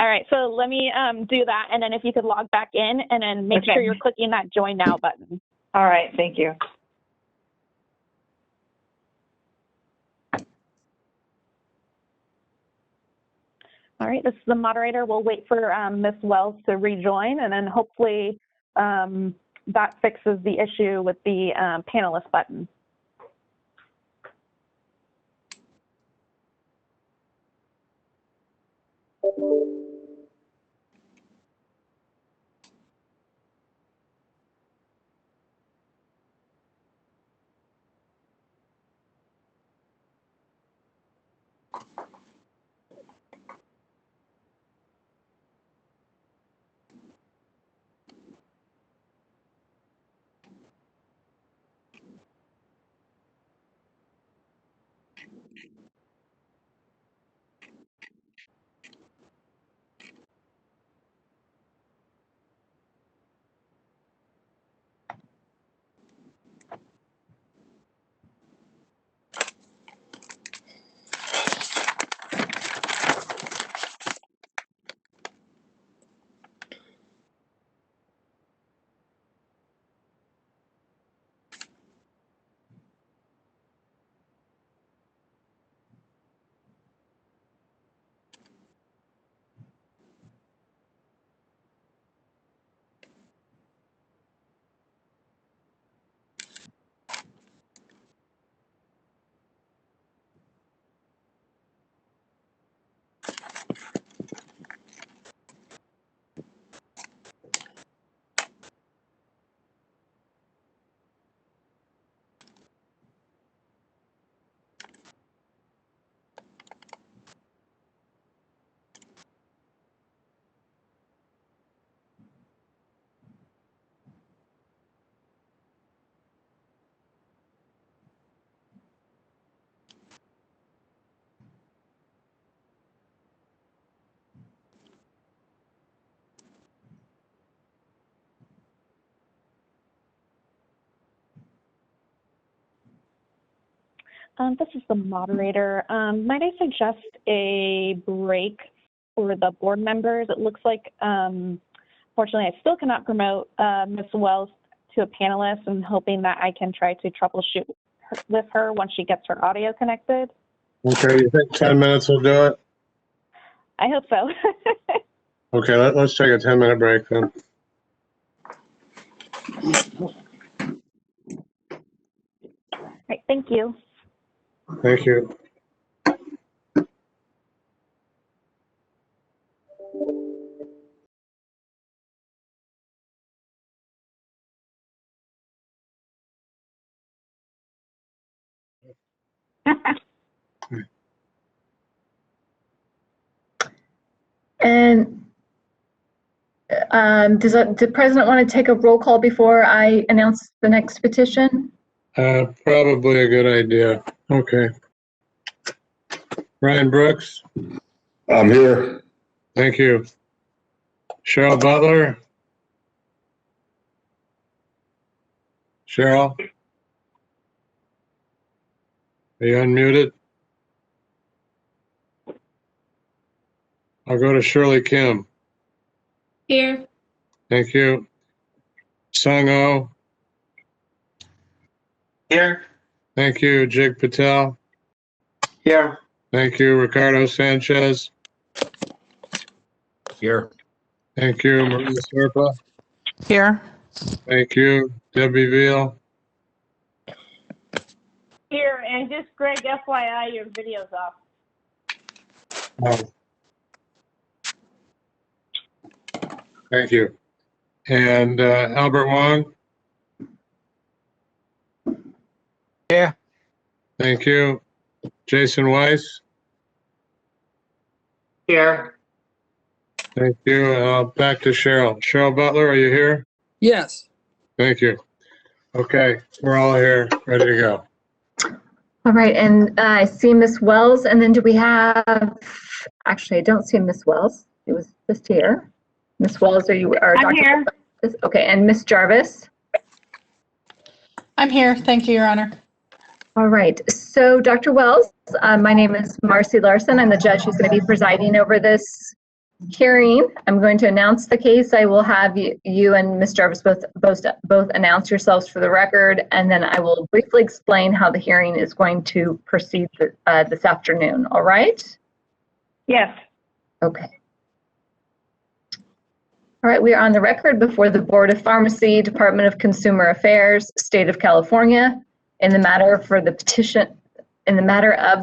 All right, so let me do that, and then if you could log back in, and then make sure you're clicking that Join Now button. All right, thank you. All right, this is the moderator. We'll wait for Ms. Wells to rejoin, and then hopefully that fixes the issue with the panelist button. This is the moderator. Might I suggest a break for the board members? It looks like, fortunately, I still cannot promote Ms. Wells to a panelist. I'm hoping that I can try to troubleshoot with her once she gets her audio connected. Okay, you think 10 minutes will do it? I hope so. Okay, let's take a 10-minute break then. Right, thank you. Thank you. And does the president want to take a roll call before I announce the next petition? Probably a good idea. Okay. Ryan Brooks, I'm here. thank you. Cheryl Butler? Cheryl? Are you unmuted? I'll go to Shirley Kim. Here. Thank you. Sung Oh? Here. Thank you. Jig Patel? Here. Thank you. Ricardo Sanchez? Here. Thank you. Maria Serpa? Here. Thank you. Debbie Veal? Here, and just Greg, FYI, your video's off. Thank you. And Albert Wong? Here. Thank you. Jason Weiss? Here. Thank you. Back to Cheryl. Cheryl Butler, are you here? Yes. Thank you. Okay, we're all here, ready to go. All right, and I see Miss Wells, and then do we have, actually, I don't see Miss Wells. She was just here. Miss Wells, are you? I'm here. Okay, and Miss Jarvis? I'm here. Thank you, Your Honor. All right, so Dr. Wells, my name is Marcy Larson. I'm the judge who's going to be presiding over this hearing. I'm going to announce the case. I will have you and Ms. Jarvis both announce yourselves for the record, and then I will briefly explain how the hearing is going to proceed this afternoon. All right? Yes. Okay. All right, we are on the record before the Board of Pharmacy, Department of Consumer Affairs, State of California, in the matter of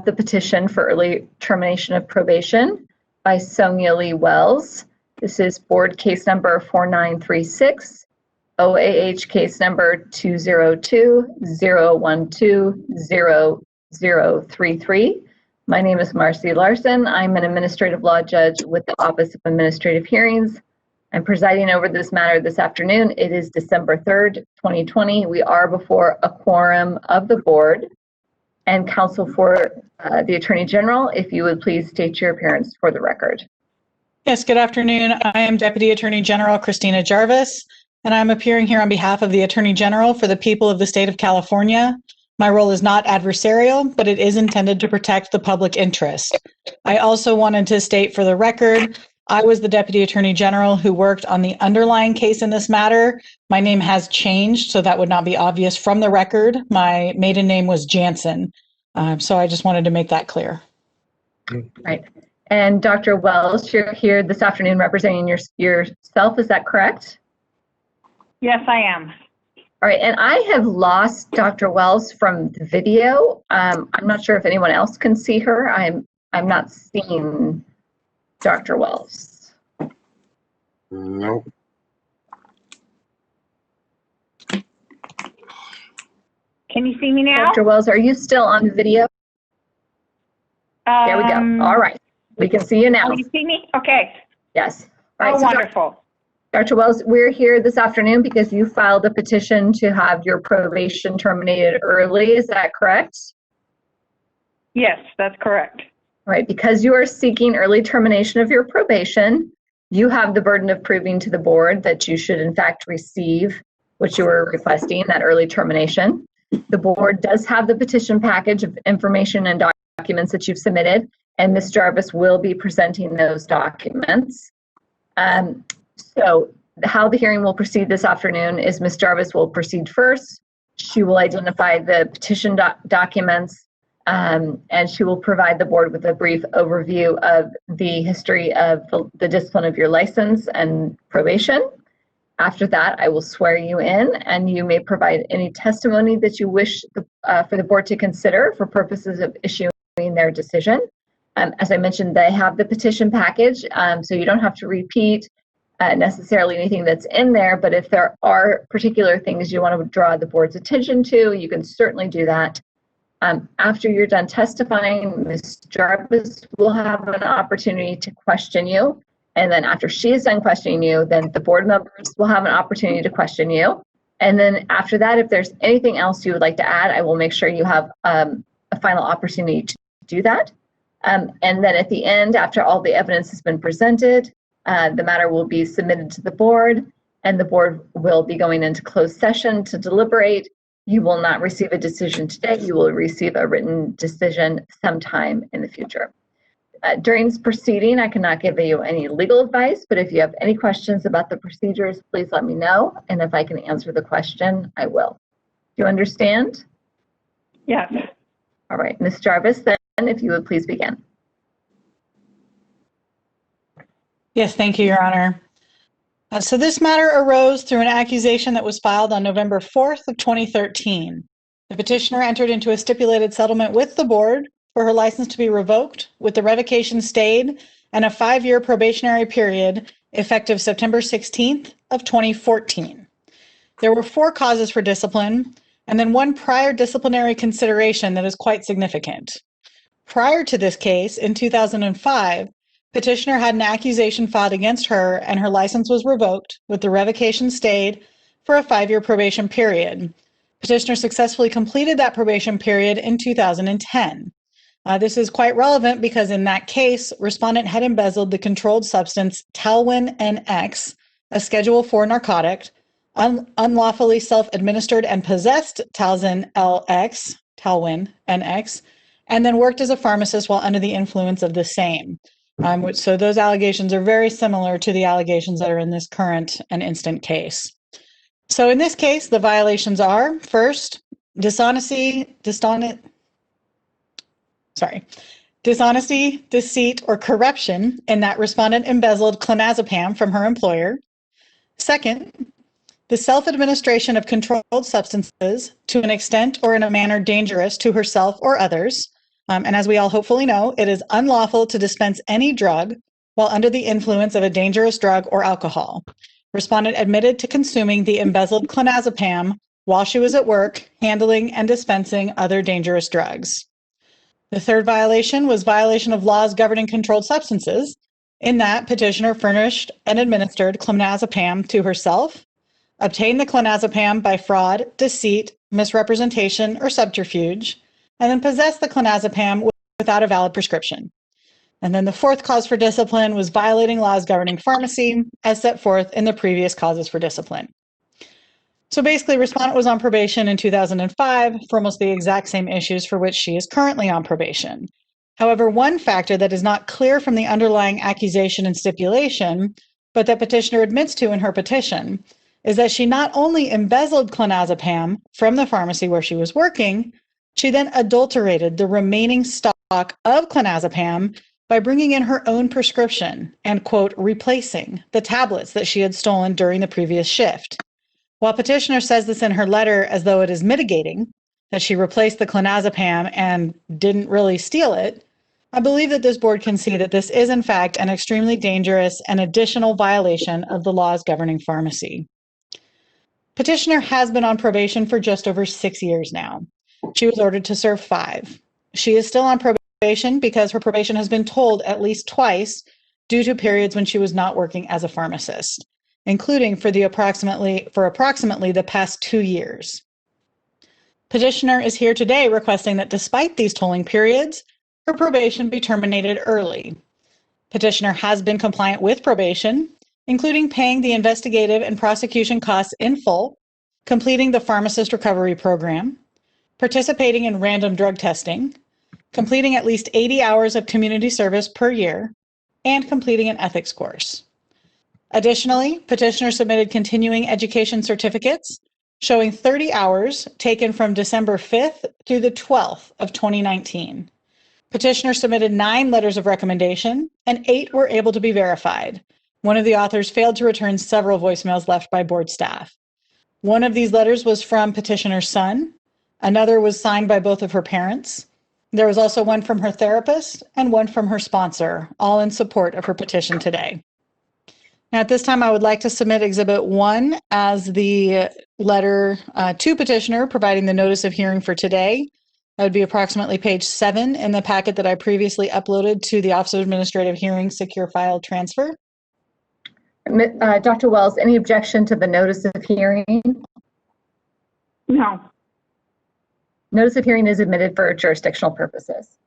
the petition for early termination of probation by Sonia Lee Wells. This is board case number 4936, OAH case number 202-012-0033. My name is Marcy Larson. I'm an administrative law judge with the Office of Administrative Hearings. I'm presiding over this matter this afternoon. It is December 3rd, 2020. We are before a quorum of the board. And counsel for the Attorney General, if you would please state your appearance for the record. Yes, good afternoon. I am Deputy Attorney General Christina Jarvis, and I'm appearing here on behalf of the Attorney General for the people of the state of California. My role is not adversarial, but it is intended to protect the public interest. I also wanted to state for the record, I was the Deputy Attorney General who worked on the underlying case in this matter. My name has changed, so that would not be obvious from the record. My maiden name was Jansen. So I just wanted to make that clear. Right. And Dr. Wells, you're here this afternoon representing yourself, is that correct? Yes, I am. All right, and I have lost Dr. Wells from the video. I'm not sure if anyone else can see her. I'm not seeing Dr. Wells. No. Can you see me now? Dr. Wells, are you still on the video? There we go. All right. We can see you now. Oh, you see me? Okay. Yes. All right, Oh, so wonderful. Dr. Wells, we're here this afternoon because you filed a petition to have your probation terminated early. Is that correct? Yes, that's correct. All right. Because you are seeking early termination of your probation, you have the burden of proving to the board that you should in fact receive what you were requesting, that early termination. The board does have the petition package of information and documents that you've submitted, and Ms. Jarvis will be presenting those documents. So how the hearing will proceed this afternoon is Ms. Jarvis will proceed first. She will identify the petition documents, and she will provide the board with a brief overview of the history of the discipline of your license and probation. After that, I will swear you in, and you may provide any testimony that you wish for the board to consider for purposes of issuing their decision. As I mentioned, they have the petition package, so you don't have to repeat necessarily anything that's in there, but if there are particular things you want to draw the board's attention to, you can certainly do that. After you're done testifying, Ms. Jarvis will have an opportunity to question you. And then after she is done questioning you, then the board members will have an opportunity to question you. And then after that, if there's anything else you would like to add, I will make sure you have a final opportunity to do that. And then at the end, after all the evidence has been presented, the matter will be submitted to the board, and the board will be going into closed session to deliberate. You will not receive a decision today. You will receive a written decision sometime in the future. During this proceeding, I cannot give you any legal advice, but if you have any questions about the procedures, please let me know. And if I can answer the question, I will. Do you understand? Yes. All right, Ms. Jarvis, then if you would please begin. Yes, thank you, Your Honor. So this matter arose through an accusation that was filed on November 4th of 2013. The petitioner entered into a stipulated settlement with the board for her license to be revoked, with the revocation stayed and a 5-year probationary period effective September 16th of 2014. There were 4 causes for discipline, and then 1 prior disciplinary consideration that is quite significant. Prior to this case, in 2005, petitioner had an accusation filed against her, and her license was revoked, with the revocation stayed for a 5-year probation period. Petitioner successfully completed that probation period in 2010. This is quite relevant because in that case, respondent had embezzled the controlled substance Talwin NX, a Schedule IV narcotic, unlawfully self-administered and possessed Talwin NX, and then worked as a pharmacist while under the influence of the same. So those allegations are very similar to the allegations that are in this current and instant case. So in this case, the violations are, first, dishonesty, deceit, or corruption in that respondent embezzled clonazepam from her employer. Second, the self-administration of controlled substances to an extent or in a manner dangerous to herself or others. And as we all hopefully know, it is unlawful to dispense any drug while under the influence of a dangerous drug or alcohol. Respondent admitted to consuming the embezzled clonazepam while she was at work, handling and dispensing other dangerous drugs. The third violation was violation of laws governing controlled substances, in that petitioner furnished and administered clonazepam to herself, obtained the clonazepam by fraud, deceit, misrepresentation, or subterfuge, and then possessed the clonazepam without a valid prescription. And then the fourth cause for discipline was violating laws governing pharmacy, as set forth in the previous causes for discipline. So basically, respondent was on probation in 2005 for almost the exact same issues for which she is currently on probation. However, one factor that is not clear from the underlying accusation and stipulation, but that petitioner admits to in her petition, is that she not only embezzled clonazepam from the pharmacy where she was working, she then adulterated the remaining stock of clonazepam by bringing in her own prescription and, quote, replacing the tablets that she had stolen during the previous shift. While petitioner says this in her letter as though it is mitigating, that she replaced the clonazepam and didn't really steal it, I believe that this board can see that this is in fact an extremely dangerous and additional violation of the laws governing pharmacy. Petitioner has been on probation for just over 6 years now. She was ordered to serve 5. She is still on probation because her probation has been told at least twice due to periods when she was not working as a pharmacist, including for approximately the past 2 years. Petitioner is here today requesting that despite these tolling periods, her probation be terminated early. Petitioner has been compliant with probation, including paying the investigative and prosecution costs in full, completing the pharmacist recovery program, participating in random drug testing, completing at least 80 hours of community service per year, and completing an ethics course. Additionally, petitioner submitted continuing education certificates showing 30 hours taken from December 5th through the 12th of 2019. Petitioner submitted 9 letters of recommendation, and 8 were able to be verified. One of the authors failed to return several voicemails left by board staff. One of these letters was from petitioner's son. Another was signed by both of her parents. There was also one from her therapist and one from her sponsor, all in support of her petition today. Now, at this time, I would like to submit Exhibit 1 as the letter to petitioner providing the notice of hearing for today. That would be approximately page 7 in the packet that I previously uploaded to the Office of Administrative Hearings Secure File Transfer. Dr. Wells, any objection to the notice of hearing? No. Notice of hearing is admitted for jurisdictional purposes.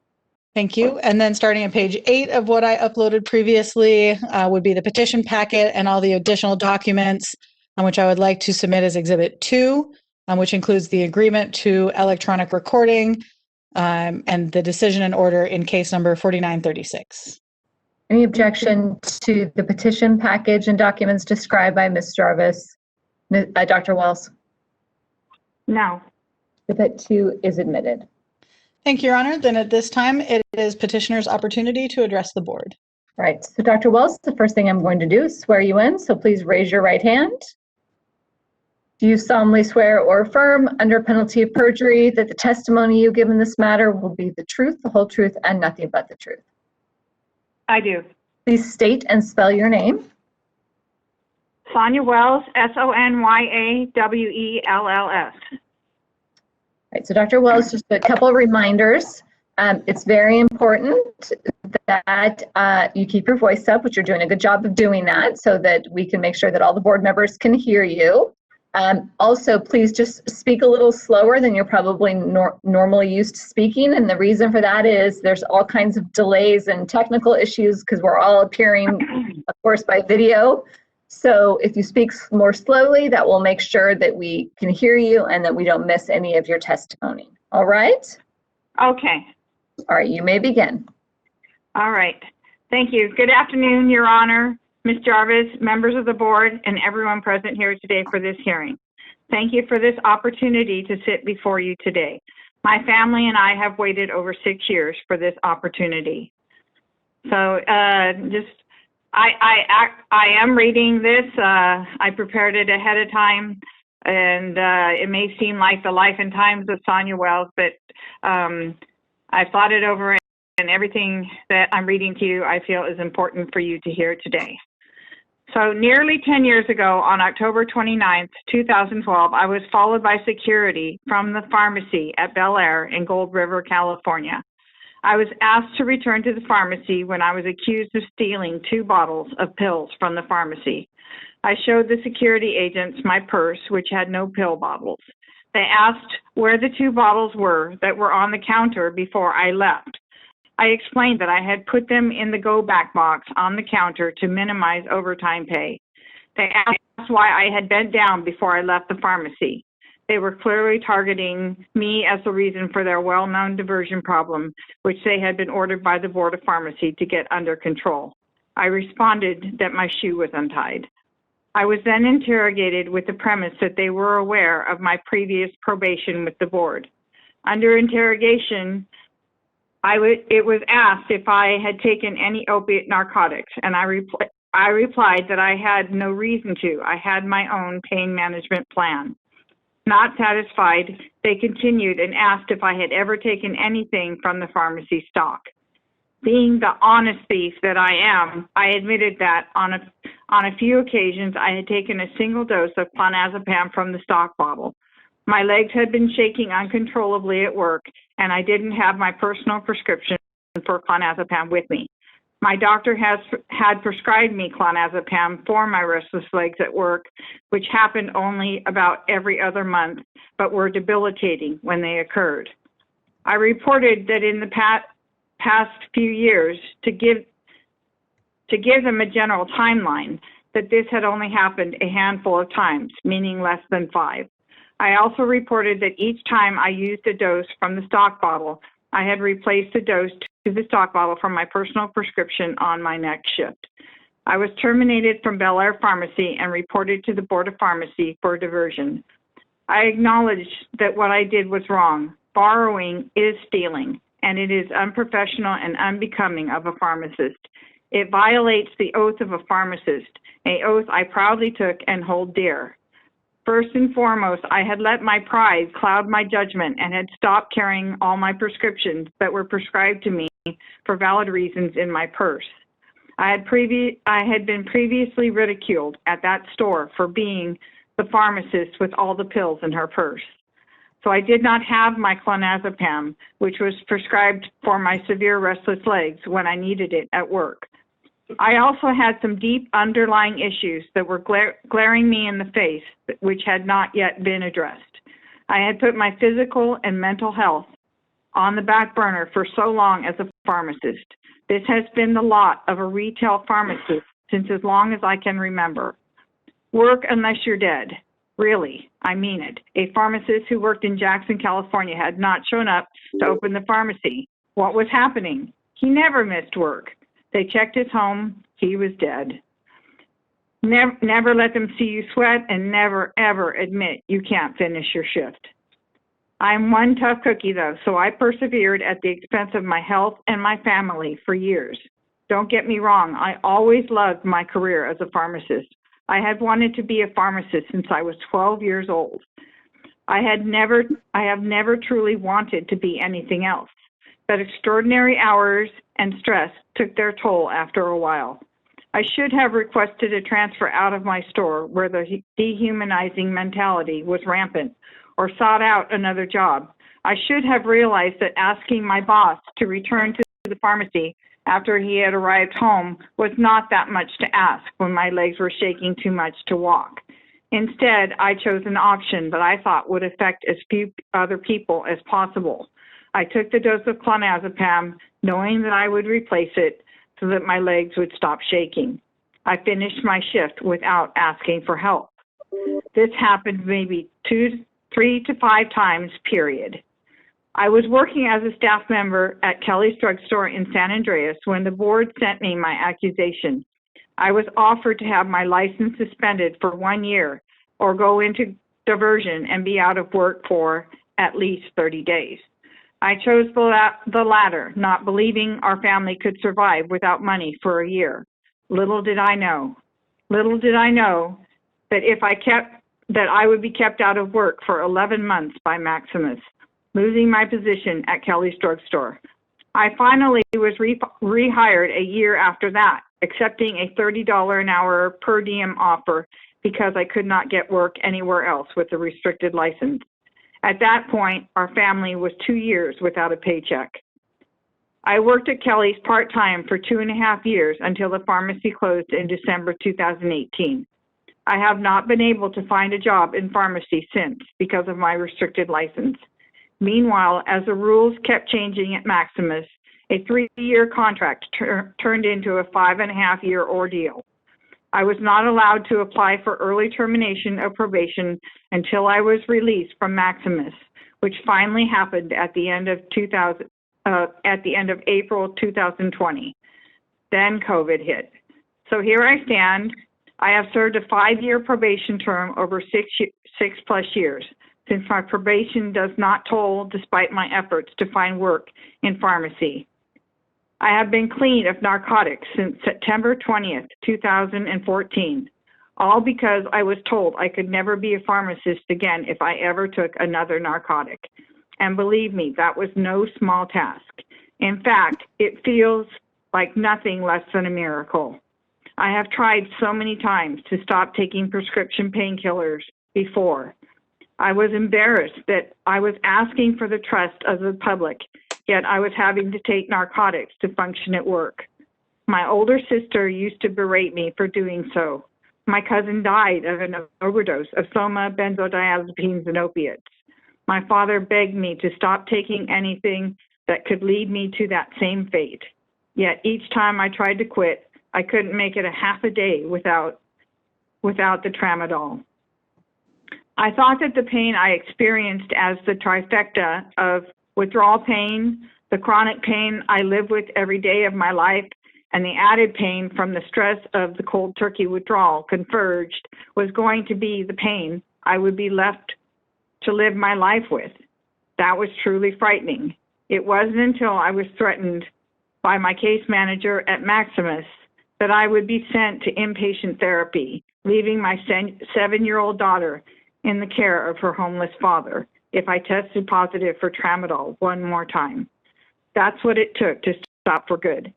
Thank you. And then starting at page 8 of what I uploaded previously would be the petition packet and all the additional documents on which I would like to submit as Exhibit 2, which includes the agreement to electronic recording and the decision and order in case number 4936. Any objection to the petition package and documents described by Ms. Jarvis? Dr. Wells? No. Exhibit 2 is admitted. Thank you, Your Honor. Then at this time, it is petitioner's opportunity to address the board. All right, so Dr. Wells, the first thing I'm going to do is swear you in, so please raise your right hand. Do you solemnly swear or affirm under penalty of perjury that the testimony you give in this matter will be the truth, the whole truth, and nothing but the truth? I do. Please state and spell your name. Sonia Wells, SONYAWELLS. Right, so Dr. Wells, just a couple of reminders. It's very important that you keep your voice up, which you're doing a good job of doing that, so that we can make sure that all the board members can hear you. Also, please just speak a little slower than you're probably normally used to speaking. And the reason for that is there's all kinds of delays and technical issues because we're all appearing, of course, by video. So if you speak more slowly, that will make sure that we can hear you and that we don't miss any of your testimony. All right? Okay. All right, you may begin. All right. Thank you. Good afternoon, Your Honor, Ms. Jarvis, members of the board, and everyone present here today for this hearing. Thank you for this opportunity to sit before you today. My family and I have waited over 6 years for this opportunity. So I am reading this. I prepared it ahead of time, and it may seem like the life and times of Sonia Wells, but I've thought it over, and everything that I'm reading to you I feel is important for you to hear today. So nearly 10 years ago, on October 29th, 2012, I was followed by security from the pharmacy at Bel Air in Gold River, California. I was asked to return to the pharmacy when I was accused of stealing 2 bottles of pills from the pharmacy. I showed the security agents my purse, which had no pill bottles. They asked where the 2 bottles were that were on the counter before I left. I explained that I had put them in the go-back box on the counter to minimize overtime pay. They asked why I had bent down before I left the pharmacy. They were clearly targeting me as the reason for their well-known diversion problem, which they had been ordered by the Board of Pharmacy to get under control. I responded that my shoe was untied. I was then interrogated with the premise that they were aware of my previous probation with the board. Under interrogation, it was asked if I had taken any opiate narcotics, and I replied that I had no reason to. I had my own pain management plan. Not satisfied, they continued and asked if I had ever taken anything from the pharmacy stock. Being the honest thief that I am, I admitted that on a few occasions I had taken a single dose of clonazepam from the stock bottle. My legs had been shaking uncontrollably at work, and I didn't have my personal prescription for clonazepam with me. My doctor had prescribed me clonazepam for my restless legs at work, which happened only about every other month, but were debilitating when they occurred. I reported that in the past few years, to give them a general timeline, that this had only happened a handful of times, meaning less than 5. I also reported that each time I used a dose from the stock bottle, I had replaced the dose to the stock bottle from my personal prescription on my next shift. I was terminated from Bel Air Pharmacy and reported to the Board of Pharmacy for diversion. I acknowledge that what I did was wrong. Borrowing is stealing, and it is unprofessional and unbecoming of a pharmacist. It violates the oath of a pharmacist, an oath I proudly took and hold dear. First and foremost, I had let my pride cloud my judgment and had stopped carrying all my prescriptions that were prescribed to me for valid reasons in my purse. I had been previously ridiculed at that store for being the pharmacist with all the pills in her purse. So I did not have my clonazepam, which was prescribed for my severe restless legs when I needed it at work. I also had some deep underlying issues that were glaring me in the face, which had not yet been addressed. I had put my physical and mental health on the back burner for so long as a pharmacist. This has been the lot of a retail pharmacist since as long as I can remember. Work unless you're dead. Really, I mean it. A pharmacist who worked in Jackson, California had not shown up to open the pharmacy. What was happening? He never missed work. They checked his home. He was dead. Never let them see you sweat, and never, ever admit you can't finish your shift. I'm one tough cookie, though, so I persevered at the expense of my health and my family for years. Don't get me wrong. I always loved my career as a pharmacist. I had wanted to be a pharmacist since I was 12 years old. I have never truly wanted to be anything else, but extraordinary hours and stress took their toll after a while. I should have requested a transfer out of my store where the dehumanizing mentality was rampant, or sought out another job. I should have realized that asking my boss to return to the pharmacy after he had arrived home was not that much to ask when my legs were shaking too much to walk. Instead, I chose an option that I thought would affect as few other people as possible. I took the dose of clonazepam, knowing that I would replace it so that my legs would stop shaking. I finished my shift without asking for help. This happened maybe 3 to 5 times, period. I was working as a staff member at Kelly's Drugstore in San Andreas when the board sent me my accusation. I was offered to have my license suspended for 1 year or go into diversion and be out of work for at least 30 days. I chose the latter, not believing our family could survive without money for a year. Little did I know that I would be kept out of work for 11 months by Maximus, losing my position at Kelly's Drugstore. I finally was rehired a year after that, accepting a $30 an hour per diem offer because I could not get work anywhere else with a restricted license. At that point, our family was 2 years without a paycheck. I worked at Kelly's part-time for 2.5 years until the pharmacy closed in December 2018. I have not been able to find a job in pharmacy since because of my restricted license. Meanwhile, as the rules kept changing at Maximus, a 3-year contract turned into a 5.5-year ordeal. I was not allowed to apply for early termination of probation until I was released from Maximus, which finally happened at the end of April 2020. Then COVID hit. So here I stand. I have served a 5-year probation term over 6+ years, since my probation does not toll despite my efforts to find work in pharmacy. I have been clean of narcotics since September 20th, 2014, all because I was told I could never be a pharmacist again if I ever took another narcotic. And believe me, that was no small task. In fact, it feels like nothing less than a miracle. I have tried so many times to stop taking prescription painkillers before. I was embarrassed that I was asking for the trust of the public, yet I was having to take narcotics to function at work. My older sister used to berate me for doing so. My cousin died of an overdose of soma, benzodiazepines, and opiates. My father begged me to stop taking anything that could lead me to that same fate. Yet each time I tried to quit, I couldn't make it a half a day without the tramadol. I thought that the pain I experienced as the trifecta of withdrawal pain, the chronic pain I live with every day of my life, and the added pain from the stress of the cold turkey withdrawal converged was going to be the pain I would be left to live my life with. That was truly frightening. It wasn't until I was threatened by my case manager at Maximus that I would be sent to inpatient therapy, leaving my 7-year-old daughter in the care of her homeless father if I tested positive for tramadol one more time. That's what it took to stop for good.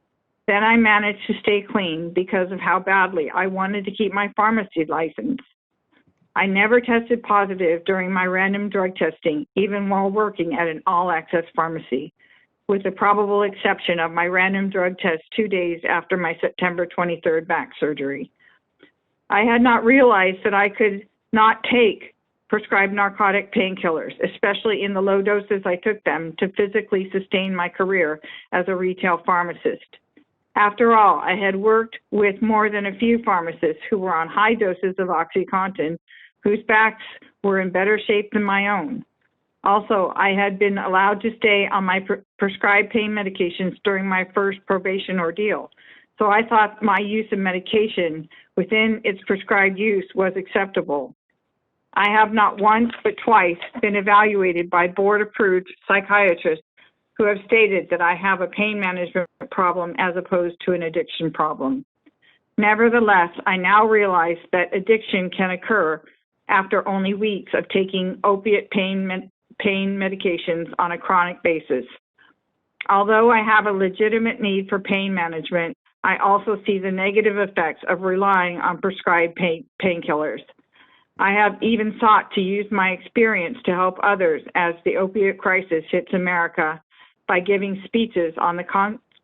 Then I managed to stay clean because of how badly I wanted to keep my pharmacy license. I never tested positive during my random drug testing, even while working at an all-access pharmacy, with the probable exception of my random drug test 2 days after my September 23rd back surgery. I had not realized that I could not take prescribed narcotic painkillers, especially in the low doses I took them to physically sustain my career as a retail pharmacist. After all, I had worked with more than a few pharmacists who were on high doses of OxyContin, whose backs were in better shape than my own. Also, I had been allowed to stay on my prescribed pain medications during my first probation ordeal, so I thought my use of medication within its prescribed use was acceptable. I have not once but twice been evaluated by board-approved psychiatrists who have stated that I have a pain management problem as opposed to an addiction problem. Nevertheless, I now realize that addiction can occur after only weeks of taking opiate pain medications on a chronic basis. Although I have a legitimate need for pain management, I also see the negative effects of relying on prescribed painkillers. I have even sought to use my experience to help others as the opiate crisis hits America by giving speeches on the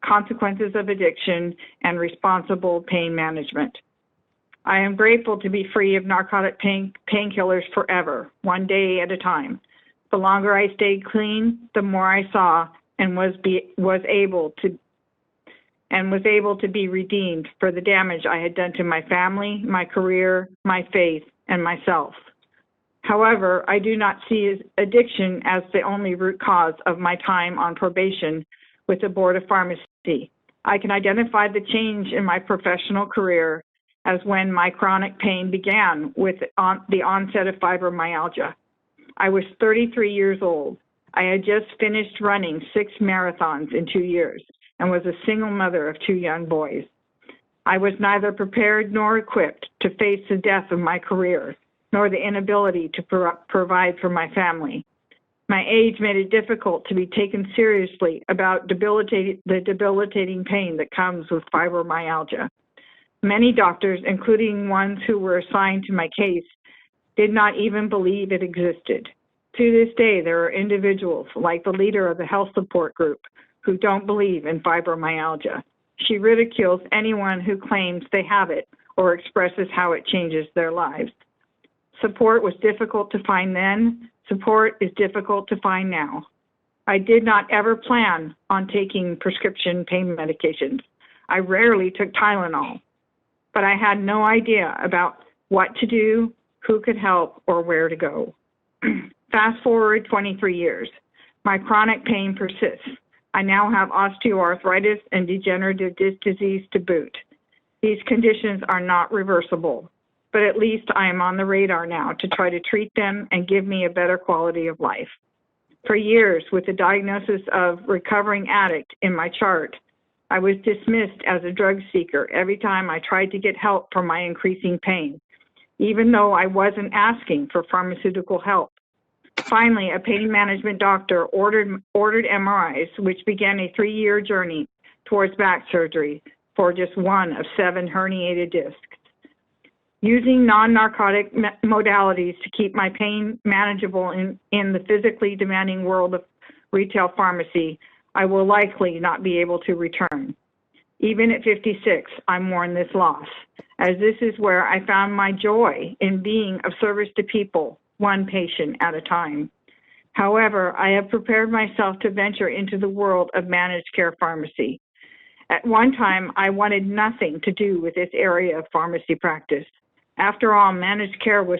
consequences of addiction and responsible pain management. I am grateful to be free of narcotic painkillers forever, one day at a time. The longer I stayed clean, the more I saw and was able to be redeemed for the damage I had done to my family, my career, my faith, and myself. However, I do not see addiction as the only root cause of my time on probation with the Board of Pharmacy. I can identify the change in my professional career as when my chronic pain began with the onset of fibromyalgia. I was 33 years old. I had just finished running 6 marathons in 2 years and was a single mother of 2 young boys. I was neither prepared nor equipped to face the death of my career, nor the inability to provide for my family. My age made it difficult to be taken seriously about the debilitating pain that comes with fibromyalgia. Many doctors, including ones who were assigned to my case, did not even believe it existed. To this day, there are individuals, like the leader of the health support group, who don't believe in fibromyalgia. She ridicules anyone who claims they have it or expresses how it changes their lives. Support was difficult to find then. Support is difficult to find now. I did not ever plan on taking prescription pain medications. I rarely took Tylenol, but I had no idea about what to do, who could help, or where to go. Fast forward 23 years. My chronic pain persists. I now have osteoarthritis and degenerative disc disease to boot. These conditions are not reversible, but at least I am on the radar now to try to treat them and give me a better quality of life. For years, with the diagnosis of recovering addict in my chart, I was dismissed as a drug seeker every time I tried to get help for my increasing pain, even though I wasn't asking for pharmaceutical help. Finally, a pain management doctor ordered MRIs, which began a 3-year journey towards back surgery for just one of 7 herniated discs. Using non-narcotic modalities to keep my pain manageable in the physically demanding world of retail pharmacy, I will likely not be able to return. Even at 56, I mourn this loss, as this is where I found my joy in being of service to people, one patient at a time. However, I have prepared myself to venture into the world of managed care pharmacy. At one time, I wanted nothing to do with this area of pharmacy practice. After all, managed care was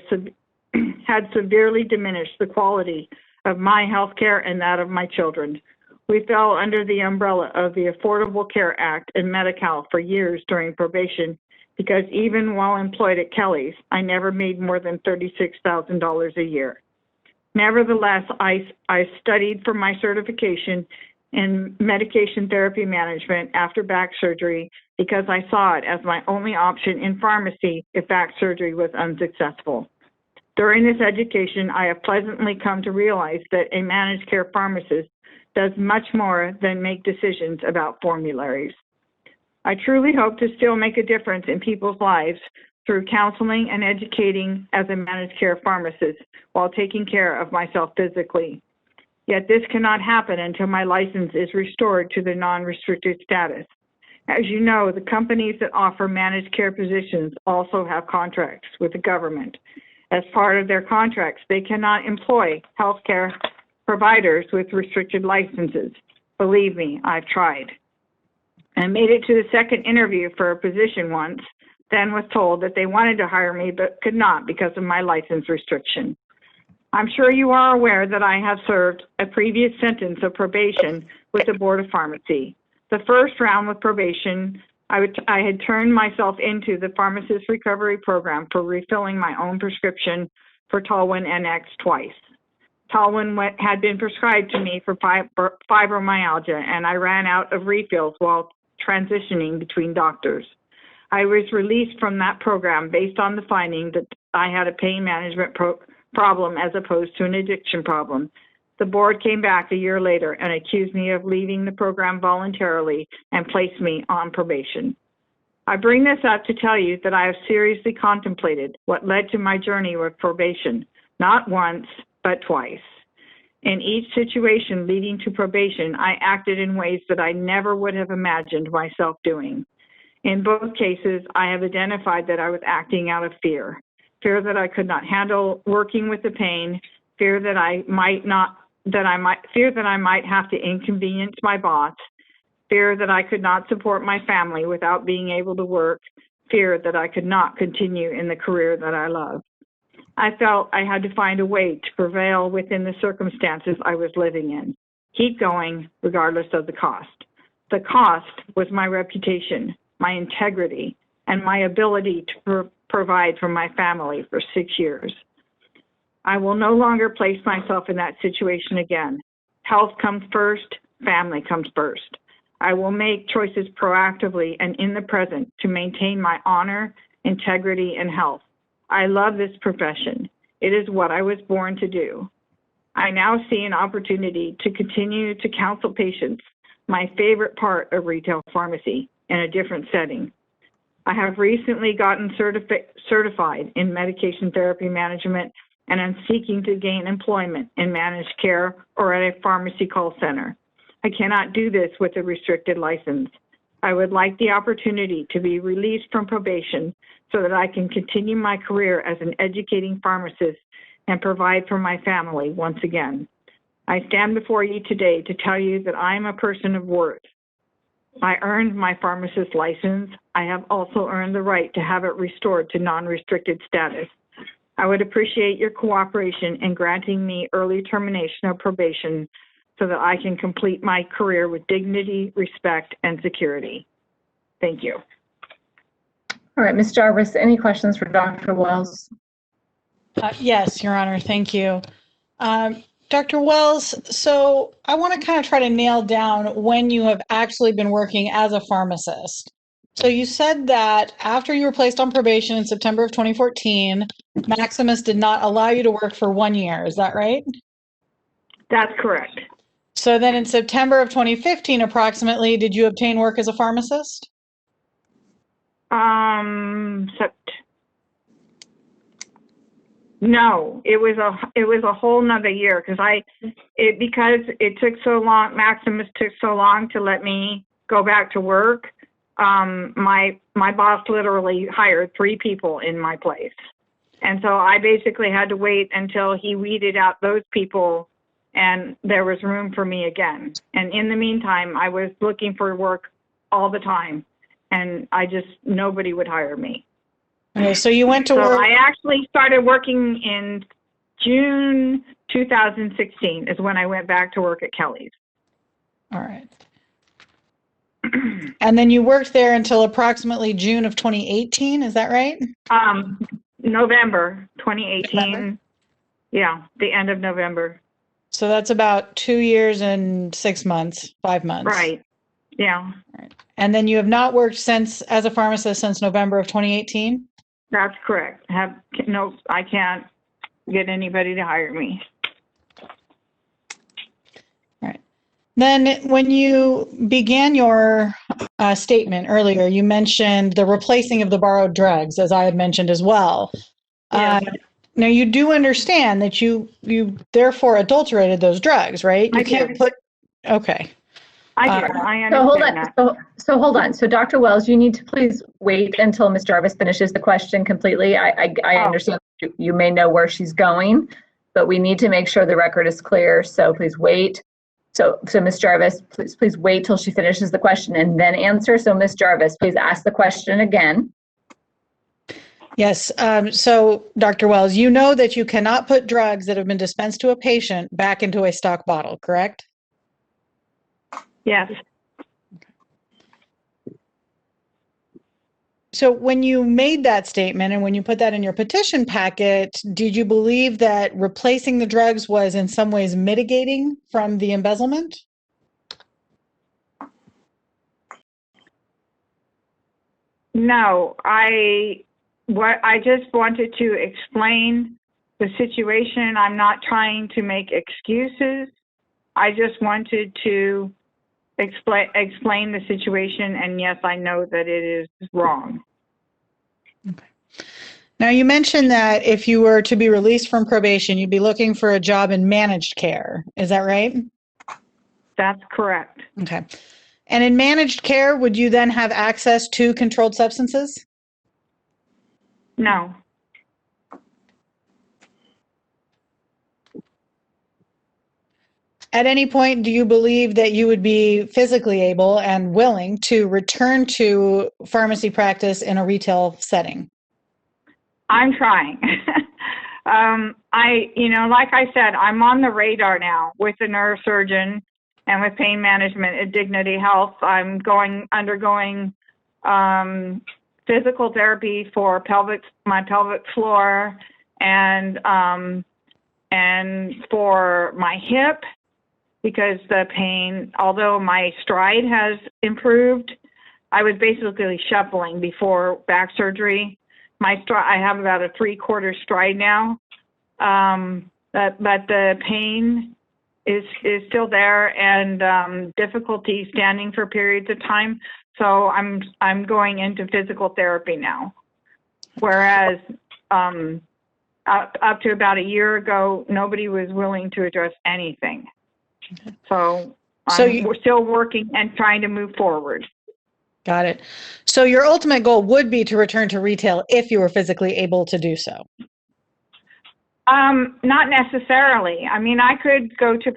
had severely diminished the quality of my health care and that of my children. We fell under the umbrella of the Affordable Care Act and Medi-Cal for years during probation because even while employed at Kelly's, I never made more than $36,000 a year. Nevertheless, I studied for my certification in medication therapy management after back surgery because I saw it as my only option in pharmacy if back surgery was unsuccessful. During this education, I have pleasantly come to realize that a managed care pharmacist does much more than make decisions about formularies. I truly hope to still make a difference in people's lives through counseling and educating as a managed care pharmacist while taking care of myself physically. Yet this cannot happen until my license is restored to the non-restricted status. As you know, the companies that offer managed care positions also have contracts with the government. As part of their contracts, they cannot employ healthcare providers with restricted licenses. Believe me, I've tried. I made it to the second interview for a position once, then was told that they wanted to hire me but could not because of my license restriction. I'm sure you are aware that I have served a previous sentence of probation with the Board of Pharmacy. The first round with probation, I had turned myself into the Pharmacist Recovery Program for refilling my own prescription for Talwin NX twice. Talwin had been prescribed to me for fibromyalgia, and I ran out of refills while transitioning between doctors. I was released from that program based on the finding that I had a pain management problem as opposed to an addiction problem. The board came back a year later and accused me of leaving the program voluntarily and placed me on probation. I bring this up to tell you that I have seriously contemplated what led to my journey with probation, not once, but twice. In each situation leading to probation, I acted in ways that I never would have imagined myself doing. In both cases, I have identified that I was acting out of fear. Fear that I could not handle working with the pain, fear that I might have to inconvenience my boss, fear that I could not support my family without being able to work, fear that I could not continue in the career that I love. I felt I had to find a way to prevail within the circumstances I was living in. Keep going, regardless of the cost. The cost was my reputation, my integrity, and my ability to provide for my family for 6 years. I will no longer place myself in that situation again. Health comes first, family comes first. I will make choices proactively and in the present to maintain my honor, integrity, and health. I love this profession. It is what I was born to do. I now see an opportunity to continue to counsel patients, my favorite part of retail pharmacy, in a different setting. I have recently gotten certified in medication therapy management, and I'm seeking to gain employment in managed care or at a pharmacy call center. I cannot do this with a restricted license. I would like the opportunity to be released from probation so that I can continue my career as an educating pharmacist and provide for my family once again. I stand before you today to tell you that I am a person of worth. I earned my pharmacist license. I have also earned the right to have it restored to non-restricted status. I would appreciate your cooperation in granting me early termination of probation so that I can complete my career with dignity, respect, and security. Thank you. All right, Ms. Jarvis, any questions for Dr. Wells? Yes, Your Honor, thank you. Dr. Wells, so I want to kind of try to nail down when you have actually been working as a pharmacist. So you said that after you were placed on probation in September of 2014, Maximus did not allow you to work for 1 year. Is that right? That's correct. So then in September of 2015, approximately, did you obtain work as a pharmacist? No, it was a whole nother year because it took so long, Maximus took so long to let me go back to work. My boss literally hired 3 people in my place. And so I basically had to wait until he weeded out those people and there was room for me again. And in the meantime, I was looking for work all the time and nobody would hire me. Okay, so you went to So work. I actually started working in June 2016 is when I went back to work at Kelly's. All right. And then you worked there until approximately June of 2018, is that right? November 2018. November? Yeah, the end of November. So that's about 2 years and 6 months, 5 months. Right. Yeah, And then you have not worked since as a pharmacist since November of 2018? that's correct. I can't get anybody to hire me. Then when you began your statement earlier, you mentioned the replacing of the borrowed drugs, as I had mentioned as well. Yes. Now you do understand that you therefore adulterated those drugs, right? You I can't did. put. Okay. I do. I So hold understand on. that. So hold on. So Dr. Wells, you need to please wait until Ms. Jarvis finishes the question completely. I understand you may know where she's going, but we need to make sure the record is clear. So please wait. So Ms. Jarvis, please wait till she finishes the question and then answer. So Ms. Jarvis, please ask the question again. Yes. So Dr. Wells, you know that you cannot put drugs that have been dispensed to a patient back into a stock bottle, correct? Yes. So when you made that statement and when you put that in your petition packet, did you believe that replacing the drugs was in some ways mitigating from the embezzlement? No, I just wanted to explain the situation. I'm not trying to make excuses. I just wanted to explain the situation, and yes, I know that it is wrong. Now, you mentioned that if you were to be released from probation, you'd be looking for a job in managed care. Is that right? That's correct. Okay. And in managed care, would you then have access to controlled substances? No. At any point, do you believe that you would be physically able and willing to return to pharmacy practice in a retail setting? I'm trying. Like I said, I'm on the radar now with the neurosurgeon and with pain management at Dignity Health. I'm undergoing physical therapy for my pelvic floor and for my hip, because the pain, although my stride has improved, I was basically shuffling before back surgery. I have about a 3/4 stride now, but the pain is still there, and difficulty standing for periods of time. So I'm going into physical therapy now, whereas up to about a year ago, nobody was willing to address anything. So we're still working and trying to move forward. Got it. So your ultimate goal would be to return to retail if you were physically able to do so. Not necessarily. I mean, I could go to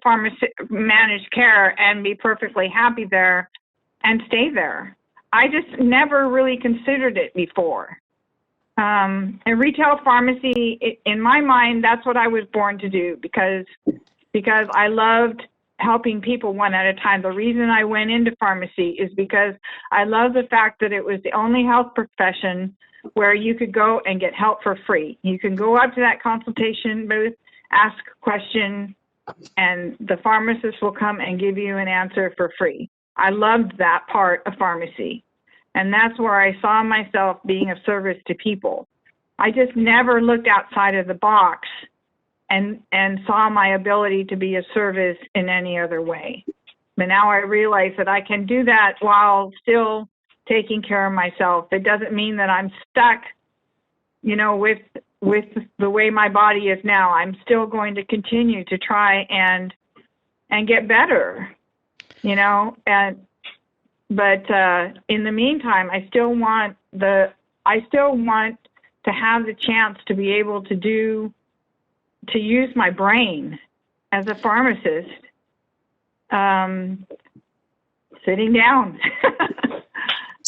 managed care and be perfectly happy there and stay there. I just never really considered it before. In retail pharmacy, in my mind, that's what I was born to do because I loved helping people one at a time. The reason I went into pharmacy is because I love the fact that it was the only health profession where you could go and get help for free. You can go up to that consultation booth, ask a question, and the pharmacist will come and give you an answer for free. I loved that part of pharmacy. And that's where I saw myself being of service to people. I just never looked outside of the box and saw my ability to be of service in any other way. But now I realize that I can do that while still taking care of myself. It doesn't mean that I'm stuck, with the way my body is now. I'm still going to continue to try and get better, but in the meantime, I still want to have the chance to be able to use my brain as a pharmacist, sitting down.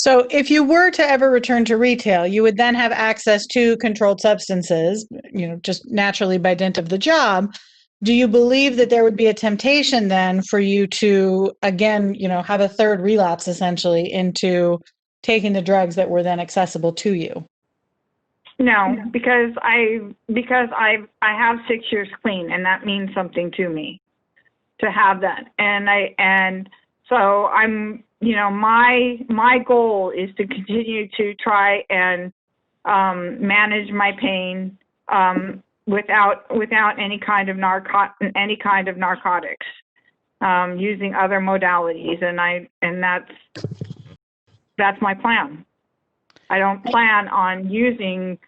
So if you were to ever return to retail, you would then have access to controlled substances, just naturally by dint of the job. Do you believe that there would be a temptation then for you to, again, have a third relapse essentially into taking the drugs that were then accessible to you? No, because I have 6 years clean, and that means something to me to have that. And so I'm, my goal is to continue to try and manage my pain without any kind of narcotics, using other modalities, and that's my plan. I don't plan on using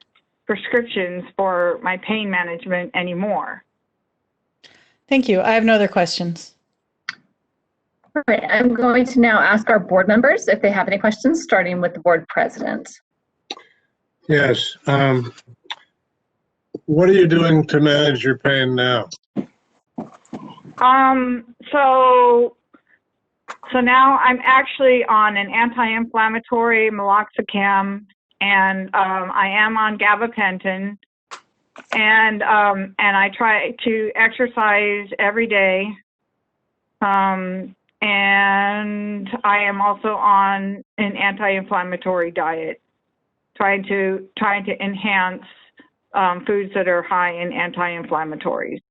prescriptions for my pain management anymore. Thank you. I have no other questions. All right, I'm going to now ask our board members if they have any questions, starting with the board president. Yes. What are you doing to manage your pain now? So now I'm actually on an anti-inflammatory meloxicam, and I am on gabapentin, and I try to exercise every day, and I am also on an anti-inflammatory diet, trying to enhance foods that are high in anti-inflammatories.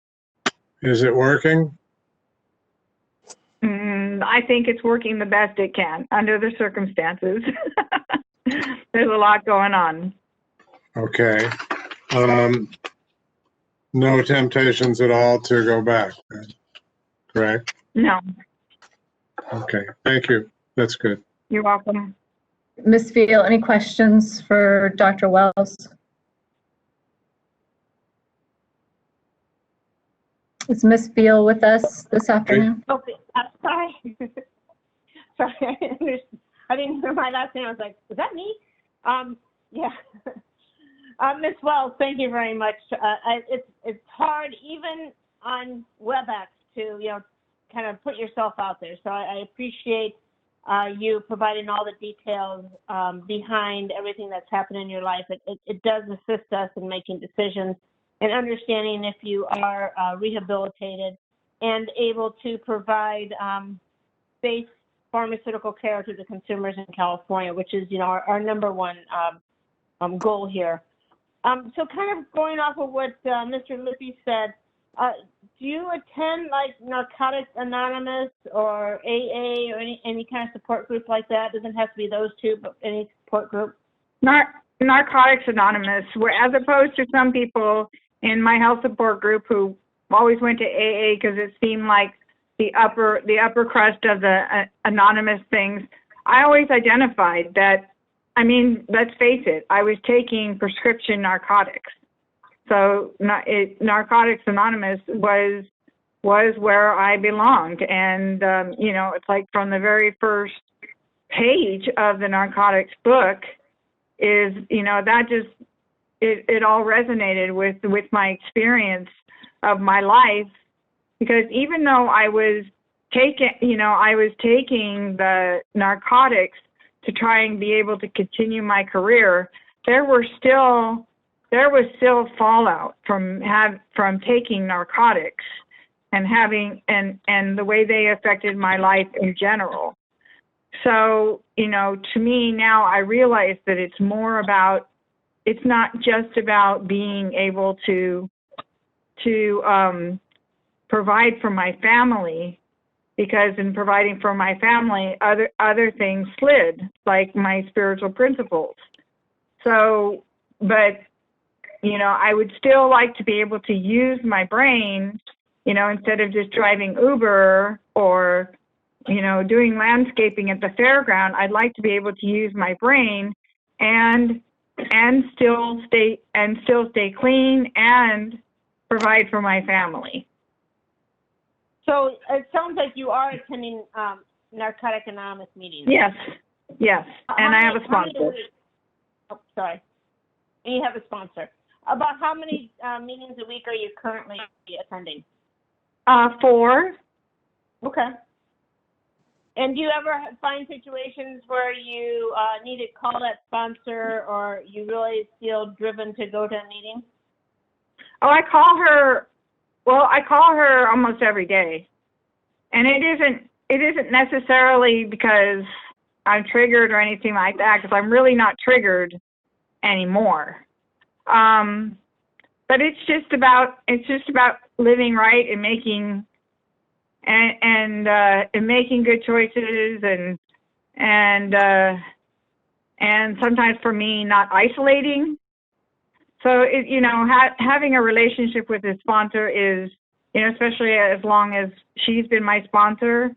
Is it working? I think it's working the best it can under the circumstances. There's a lot going on. Okay. No temptations at all to go back, correct? No. Okay, thank you. That's good. You're welcome. Ms. Veal, any questions for Dr. Wells? Is Ms. Veal with us this afternoon? Okay, sorry. Sorry, I didn't hear my last name. I was like, is that me? Yeah. Ms. Wells, thank you very much. It's hard even on WebEx to, kind of put yourself out there. So I appreciate you providing all the details behind everything that's happened in your life. It does assist us in making decisions and understanding if you are rehabilitated and able to provide safe pharmaceutical care to the consumers in California, which is, our number one goal here. So kind of going off of what Mr. Lippy said, do you attend like Narcotics Anonymous or AA or any kind of support group like that? It doesn't have to be those two, but any support group? Narcotics Anonymous, where as opposed to some people in my health support group who always went to AA because it seemed like the upper crust of the anonymous things. I always identified that, let's face it, I was taking prescription narcotics. So Narcotics Anonymous was where I belonged. And, it's like from the very first page of the narcotics book is, that just, it all resonated with my experience of my life, because even though I was taking the narcotics to try and be able to continue my career, there was still fallout from taking narcotics and and the way they affected my life in general. So, to me now I realize that it's not just about being able to provide for my family, because in providing for my family, other things slid, like my spiritual principles. So, but, I would still like to be able to use my brain, instead of just driving Uber or, doing landscaping at the fairground. I'd like to be able to use my brain and still stay clean and provide for my family. So it sounds like you are attending Narcotic Anonymous meetings. Yes, and I have a sponsor. Oh, sorry. And you have a sponsor. About how many meetings a week are you currently attending? 4. Okay. And do you ever find situations where you need to call that sponsor, or you really feel driven to go to a meeting? Oh, I call her. Well, I call her almost every day, and it isn't necessarily because I'm triggered or anything like that, because I'm really not triggered anymore. But it's just about living right and making making good choices, and sometimes for me not isolating. So having a relationship with a sponsor is, especially as long as she's been my sponsor,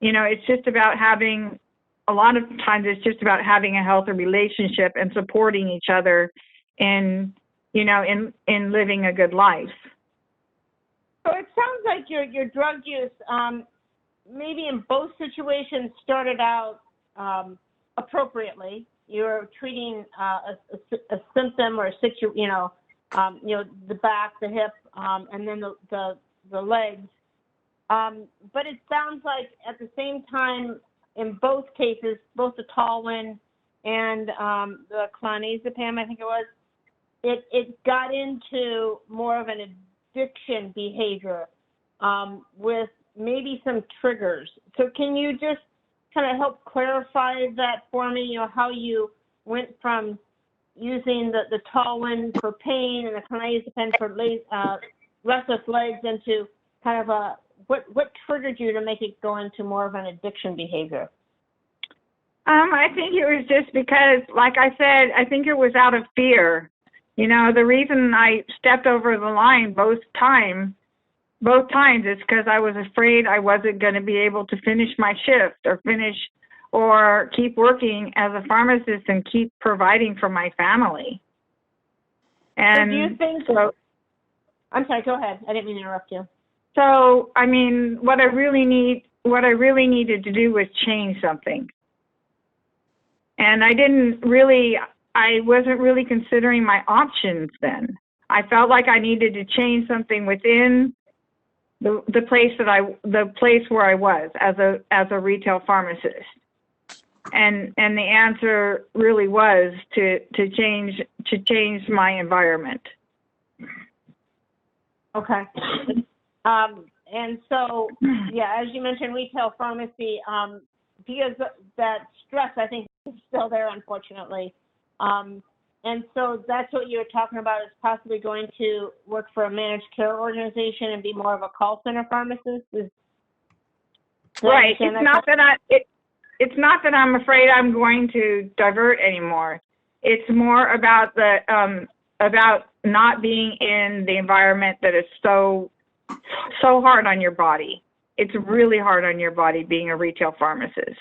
it's just about having, a lot of times it's just about having a healthy relationship and supporting each other in living a good life. So it sounds like your drug use, maybe in both situations, started out appropriately. You're treating a symptom or a situation, the back, the hip, and then the legs. But it sounds like at the same time, in both cases, both the Talwin and the clonazepam, I think it was, it got into more of an addiction behavior with maybe some triggers. So can you just kind of help clarify that for me, how you went from using the Talwin for pain and the clonazepam for restless legs into kind of what triggered you to make it go into more of an addiction behavior? I think it was just because, like I said, I think it was out of fear. The reason I stepped over the line both times is because I was afraid I wasn't going to be able to finish my shift or keep working as a pharmacist and keep providing for my family. And so do you think, I'm sorry, go ahead. I didn't mean to interrupt you. So, I mean, what I really needed to do was change something. And I wasn't really considering my options then. I felt like I needed to change something within the place where I was as a retail pharmacist. And the answer really was to change my environment. Okay. And so, yeah, as you mentioned, retail pharmacy, because that stress, I think, is still there, unfortunately. And so that's what you were talking about, is possibly going to work for a managed care organization and be more of a call center pharmacist? Right. It's not that I'm afraid I'm going to divert anymore. It's more about about not being in the environment that is so hard on your body. It's really hard on your body being a retail pharmacist.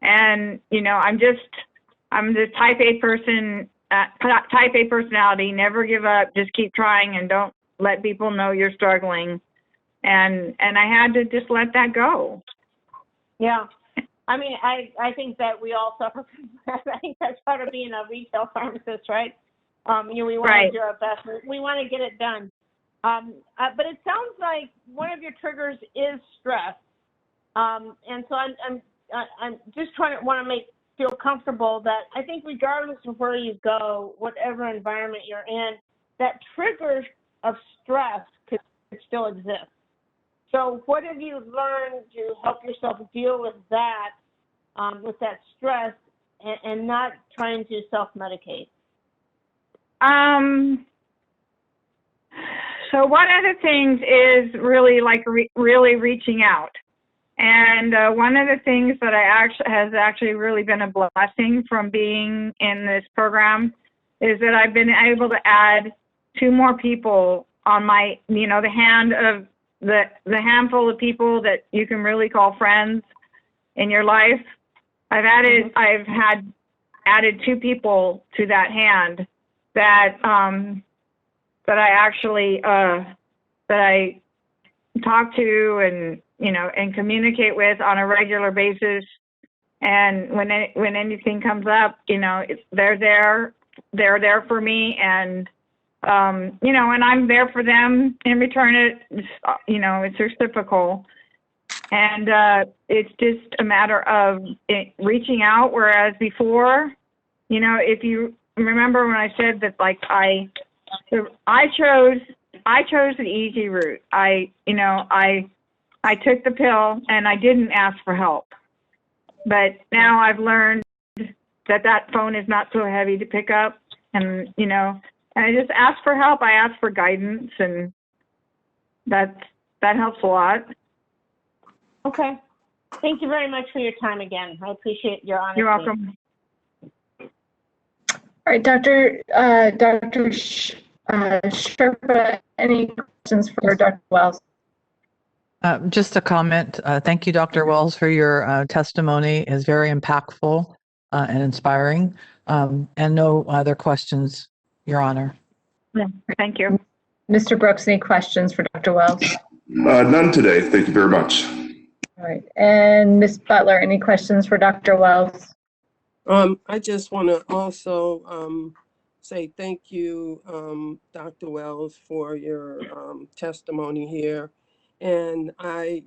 And I'm the type A person, type A personality. Never give up. Just keep trying and don't let people know you're struggling. And I had to just let that go. Yeah. I mean, I think that we all suffer from that. I think that's part of being a retail pharmacist, right? We want to do our best. We want to get it done. But it sounds like one of your triggers is stress. And so I'm just want to feel comfortable that I think regardless of where you go, whatever environment you're in, that trigger of stress could still exist. So what have you learned to help yourself deal with that stress and not trying to self-medicate? So one of the things is really really reaching out. And one of the things that has actually really been a blessing from being in this program is that I've been able to add 2 more people on my, the handful of people that you can really call friends in your life. I've had added 2 people to that hand that I talk to and communicate with on a regular basis. And when anything comes up, they're there for me, and and I'm there for them in return. It's reciprocal. And it's just a matter of reaching out, whereas before, you know, if you remember when I said that, like, I chose the easy route. I took the pill and I didn't ask for help. But now I've learned that phone is not so heavy to pick up, and, you know, and I just ask for help. I ask for guidance, and that helps a lot. Okay. Thank you very much for your time again. I appreciate your honesty. You're welcome. All right, Dr. Sherpa, any questions for Dr. Wells? Just a comment. Thank you, Dr. Wells, for your testimony. It's very impactful and inspiring. And no other questions, Your Honor. Yeah, thank you. Mr. Brooks, any questions for Dr. Wells? None today. Thank you very much. All right. And Ms. Butler, any questions for Dr. Wells? I just want to also say thank you, Dr. Wells, for your testimony here. And I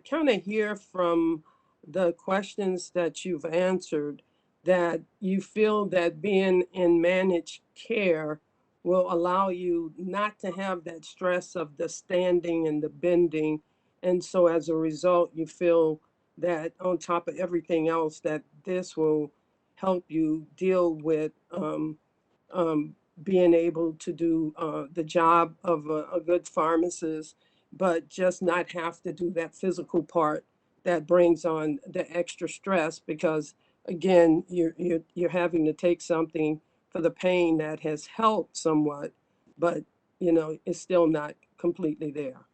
kind of hear from the questions that you've answered that you feel that being in managed care will allow you not to have that stress of the standing and the bending. And so as a result, you feel that on top of everything else, that this will help you deal with being able to do the job of a good pharmacist, but just not have to do that physical part that brings on the extra stress, because again, you're having to take something for the pain that has helped somewhat, but you know, it's still not completely there.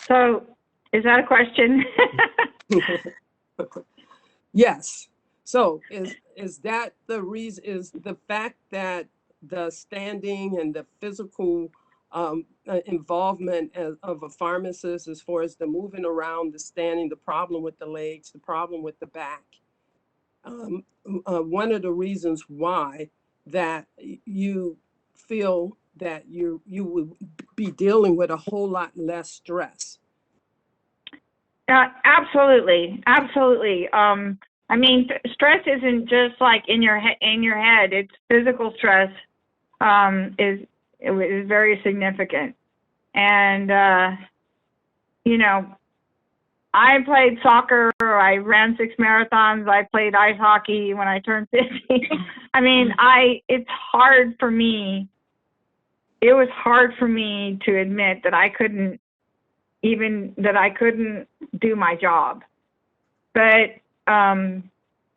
So, is that a question? Yes. So is that the reason, is the fact that the standing and the physical involvement of a pharmacist, as far as the moving around, the standing, the problem with the legs, the problem with the back, one of the reasons why that you feel that you would be dealing with a whole lot less stress? Absolutely, absolutely. I mean, stress isn't just like in your head. It's physical stress is very significant. And you know, I played soccer. I ran 6 marathons. I played ice hockey when I turned 50. I mean, it's hard for me. It was hard for me to admit that I couldn't do my job. But,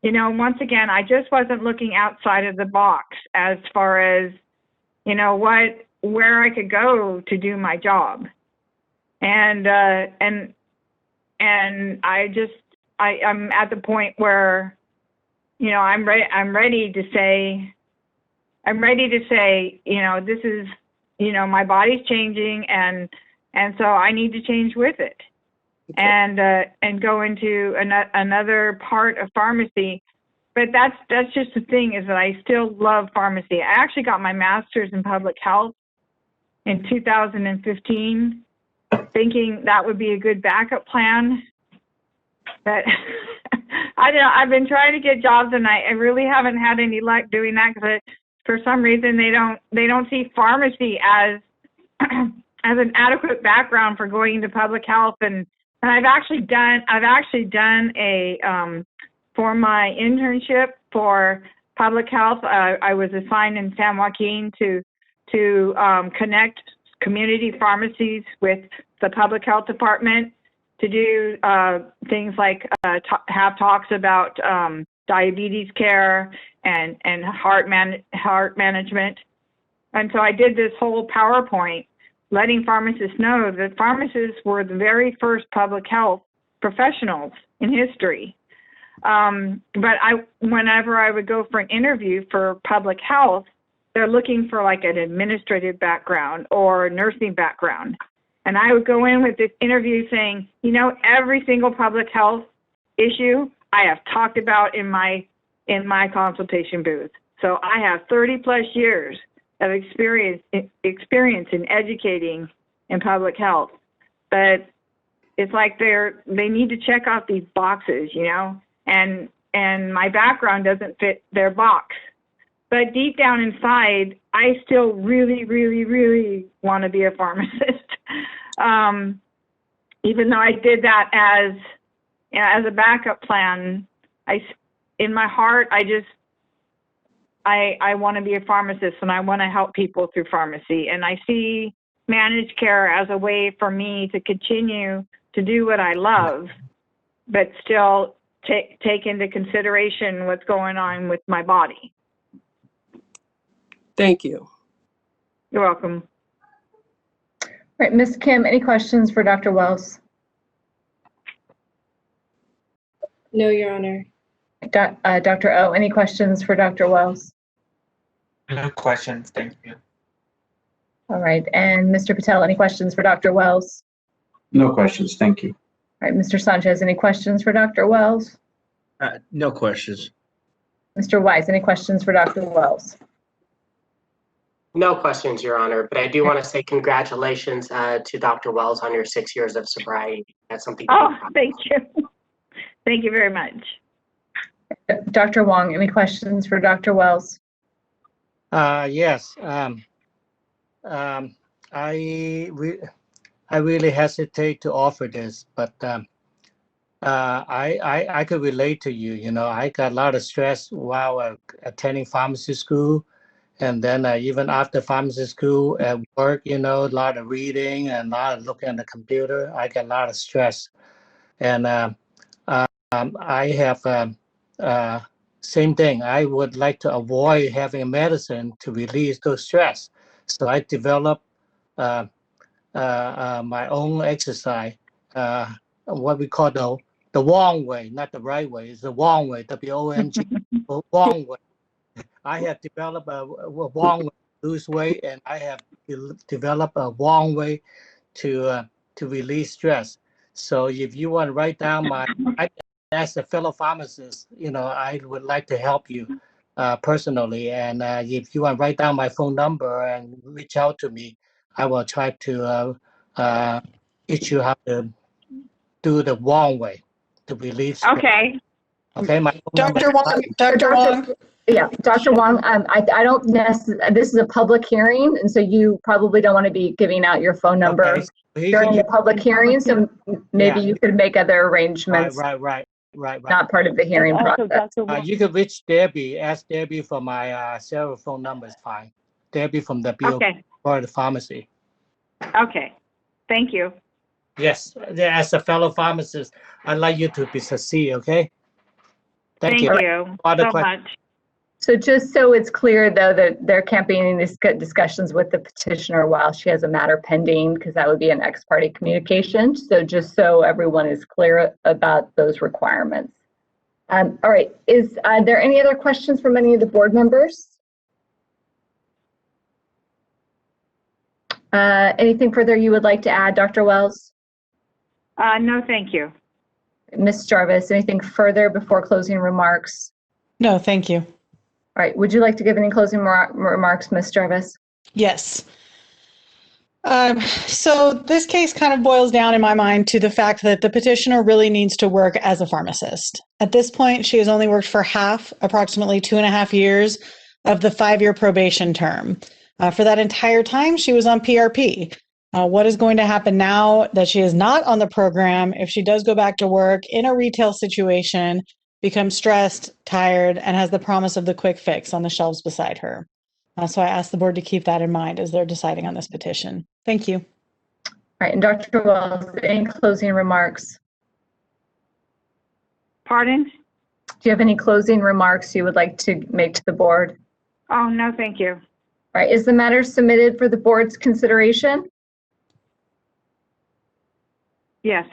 you know, once again, I just wasn't looking outside of the box as far as, you know, where I could go to do my job. And I'm at the point where, you know, I'm ready to say, you know, this is, you know, my body's changing, and so I need to change with it, and go into another part of pharmacy. But that's just the thing, is that I still love pharmacy. I actually got my master's in public health in 2015, thinking that would be a good backup plan. But I've been trying to get jobs, and I really haven't had any luck doing that, because for some reason they don't see pharmacy as as an adequate background for going into public health. And I've actually done a for my internship for public health. I was assigned in San Joaquin to connect community pharmacies with the public health department to do things like have talks about diabetes care and heart management. And so I did this whole PowerPoint letting pharmacists know that pharmacists were the very first public health professionals in history. But whenever I would go for an interview for public health, they're looking for like an administrative background or nursing background. And I would go in with this interview saying, you know, every single public health issue I have talked about in my consultation booth. So I have 30 plus years of experience in educating in public health, but it's like they need to check off these boxes, you know, and my background doesn't fit their box. But deep down inside, I still really, really, really want to be a pharmacist. Even though I did that as a backup plan, in my heart, I want to be a pharmacist and I want to help people through pharmacy. And I see managed care as a way for me to continue to do what I love, but still take into consideration what's going on with my body. Thank you. You're welcome. All right, Ms. Kim, any questions for Dr. Wells? No, Your Honor. Dr. O, any questions for Dr. Wells? No questions, thank you. All right, and Mr. Patel, any questions for Dr. Wells? No questions, thank you. All right, Mr. Sanchez, any questions for Dr. Wells? No questions. Mr. Wise, any questions for Dr. Wells? No questions, Your Honor, but I do want to say congratulations to Dr. Wells on your 6 years of sobriety. That's something to be proud of. Thank you. Thank you very much. Dr. Wong, any questions for Dr. Wells? Yes. I really hesitate to offer this, but I could relate to you. You know, I got a lot of stress while attending pharmacy school, and then even after pharmacy school at work, you know, a lot of reading and a lot of looking at the computer. I got a lot of stress, and I have same thing. I would like to avoid having a medicine to release those stress, so I developed my own exercise, what we call the Wong way, not the right way. It's the Wong way, W-O-N-G, Wong way. I have developed a Wong way to lose weight, and I have developed a Wong way to release stress. So if you want to write down as a fellow pharmacist, you know, I would like to help you personally. And if you want to write down my phone number and reach out to me, I will try to teach you how to do the Wong way to release stress. Okay. Okay, my phone Dr. Wong, Dr. Wong. Yeah, Dr. Wong, I don't necessarily, this is a public hearing, and so you probably don't want to be giving out your phone number Okay, during the public hearing, so maybe Yeah. you could make other arrangements, Right. not part of the hearing Also, process. Dr. Wong, You could reach Debbie. Ask Debbie for my cell phone number is fine. Debbie from the BO Okay. or the pharmacy. Okay. Thank you. Yes, as a fellow pharmacist, I'd like you to be succeed. Okay. Thank you. Other so questions? much. So just so it's clear, though, that there can't be any discussions with the petitioner while she has a matter pending, because that would be an ex parte communication. So just so everyone is clear about those requirements. All right, is there any other questions from any of the board members? Anything further you would like to add, Dr. Wells? No, thank you. Ms. Jarvis, anything further before closing remarks? No, thank you. All right, would you like to give any closing remarks, Ms. Jarvis? Yes. So this case kind of boils down in my mind to the fact that the petitioner really needs to work as a pharmacist. At this point, she has only worked for approximately 2.5 years of the 5-year probation term. For that entire time, she was on PRP. What is going to happen now that she is not on the program if she does go back to work in a retail situation, becomes stressed, tired, and has the promise of the quick fix on the shelves beside her? So I ask the board to keep that in mind as they're deciding on this petition. Thank you. All right, and Dr. Wells, any closing remarks? Pardon? Do you have any closing remarks you would like to make to the board? Oh, no, thank you. All right, is the matter submitted for the board's consideration? Yes.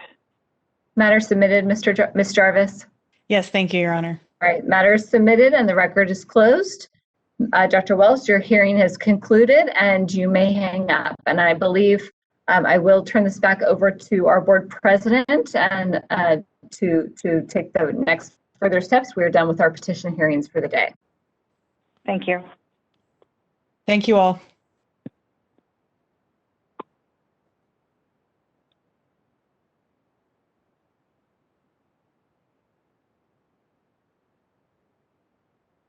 Matter submitted, Ms. Jarvis? Yes, thank you, Your Honor. All right, matter is submitted and the record is closed. Dr. Wells, your hearing has concluded and you may hang up. And I believe I will turn this back over to our board president and to take the next further steps. We are done with our petition hearings for the day. Thank you. Thank you all.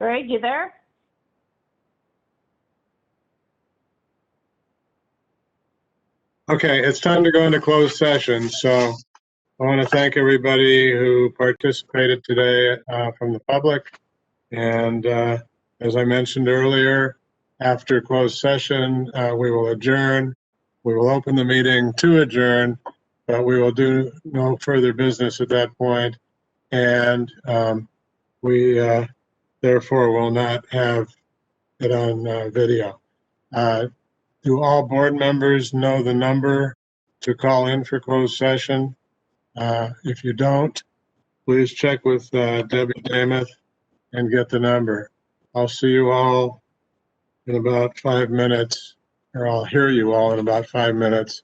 Greg, you there? Okay, it's time to go into closed session. So I want to thank everybody who participated today from the public. And as I mentioned earlier, after closed session, we will adjourn. We will open the meeting to adjourn, but we will do no further business at that point. And we therefore will not have it on video. Do all board members know the number to call in for closed session? If you don't, please check with Debbie Damath and get the number. I'll see you all in about 5 minutes, or I'll hear you all in about 5 minutes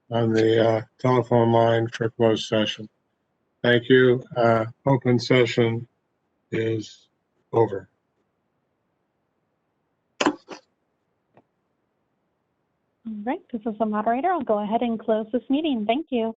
on the telephone line for closed session. Thank you. Open session is over. All right, this is the moderator. I'll go ahead and close this meeting. Thank you.